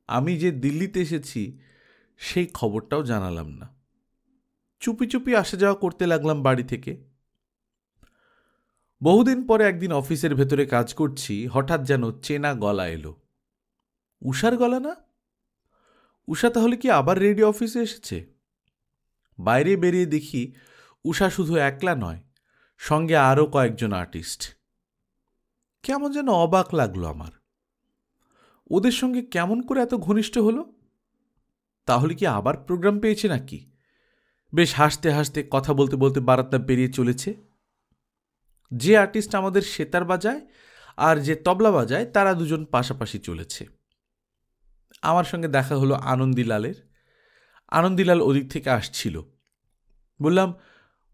আমি যে দিল্লিতে এসেছি সেই খবরটাও জানালাম না। চুপি চুপি আসা যাওয়া করতে লাগলাম বাড়ি থেকে। বহুদিন পরে একদিন অফিসের ভেতরে কাজ করছি, হঠাৎ যেন চেনা গলা এলো। উষার গলা না? উষা তাহলে কি আবার রেডিও অফিসে এসেছে? বাইরে বেরিয়ে দেখি উষা শুধু একলা নয়, সঙ্গে আরও কয়েকজন আর্টিস্ট। কেমন যেন অবাক লাগলো আমার। ওদের সঙ্গে কেমন করে এত ঘনিষ্ঠ হলো? তাহলে কি আবার প্রোগ্রাম পেয়েছে নাকি? বেশ হাসতে হাসতে কথা বলতে বলতে বারান্দা পেরিয়ে চলেছে। যে আর্টিস্ট আমাদের সেতার বাজায় আর যে তবলা বাজায় তারা দুজন পাশাপাশি চলেছে। আমার সঙ্গে দেখা হলো আনন্দীলালের। আনন্দিলাল ওদিক থেকে আসছিল। বললাম,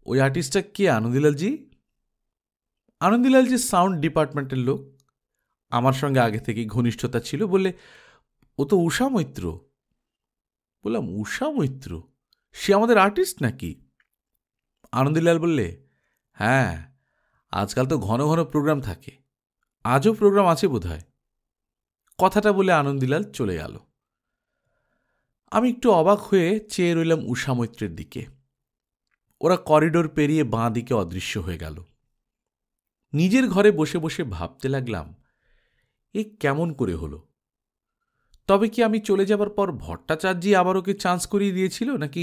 ওই আর্টিস্টটা কে আনন্দিলালজি? আনন্দিলালজি সাউন্ড ডিপার্টমেন্টের লোক, আমার সঙ্গে আগে থেকেই ঘনিষ্ঠতা ছিল। বললে, ও তো উষা মৈত্র। বললাম, উষা মৈত্র? সে আমাদের আর্টিস্ট নাকি? আনন্দিলাল বললে, হ্যাঁ, আজকাল তো ঘন ঘন প্রোগ্রাম থাকে, আজও প্রোগ্রাম আছে বোধহয়। কথাটা বলে আনন্দিলাল চলে গেল। আমি একটু অবাক হয়ে চেয়ে রইলাম উষা মৈত্রের দিকে। ওরা করিডোর পেরিয়ে বাঁ দিকে অদৃশ্য হয়ে গেল। নিজের ঘরে বসে বসে ভাবতে লাগলাম, এ কেমন করে হলো? তবে কি আমি চলে যাবার পর ভট্টাচার্যি আবার ওকে চান্স করিয়ে দিয়েছিল, নাকি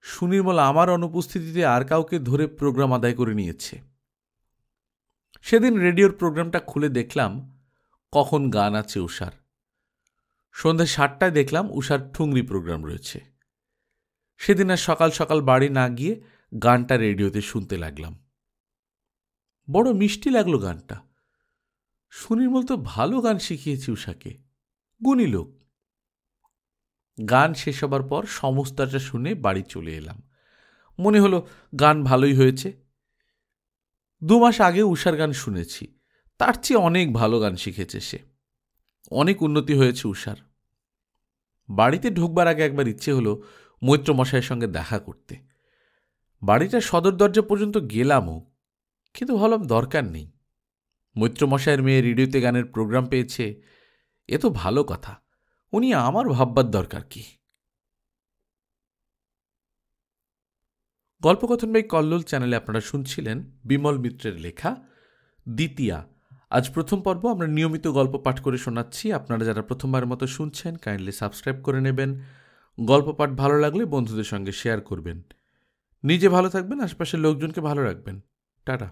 সুনির্মল আমার অনুপস্থিতিতে আর কাউকে ধরে প্রোগ্রাম আদায় করে নিয়েছে? সেদিন রেডিওর প্রোগ্রামটা খুলে দেখলাম কখন গান আছে উষার। সন্ধ্যা 7টায় দেখলাম উষার ঠুংরি প্রোগ্রাম রয়েছে। সেদিন আর সকাল সকাল বাড়ি না গিয়ে গানটা রেডিওতে শুনতে লাগলাম। বড় মিষ্টি লাগলো গানটা। সুনির্মল তো ভালো গান শিখিয়েছে উষাকে, গুণী লোক। গান শেষ হবার পর সমস্তটা শুনে বাড়ি চলে এলাম। মনে হলো গান ভালোই হয়েছে। 2 মাস আগে উষার গান শুনেছি, তার চেয়ে অনেক ভালো গান শিখেছে সে। অনেক উন্নতি হয়েছে উষার। বাড়িতে ঢুকবার আগে একবার ইচ্ছে হলো মৈত্র মশাইয়ের সঙ্গে দেখা করতে। বাড়িটা সদর দরজা পর্যন্ত গেলামও, কিন্তু ভাবলাম দরকার নেই। মৈত্র মশাইয়ের মেয়ে রেডিওতে গানের প্রোগ্রাম পেয়েছে, এ তো ভালো কথা, উনি আমার ভাববার দরকার কি? গল্পকথন বাই কল্লোল চ্যানেলে আপনারা শুনছিলেন বিমল মিত্রের লেখা দ্বিতীয়া। আজ প্রথম পর্ব আমরা নিয়মিত গল্প পাঠ করে শোনাচ্ছি। আপনারা যারা প্রথমবারের মতো শুনছেন, কাইন্ডলি সাবস্ক্রাইব করে নেবেন। গল্প পাঠ ভালো লাগলে বন্ধুদের সঙ্গে শেয়ার করবেন। নিজে ভালো থাকবেন, আশপাশের লোকজনকে ভালো রাখবেন। টাটা।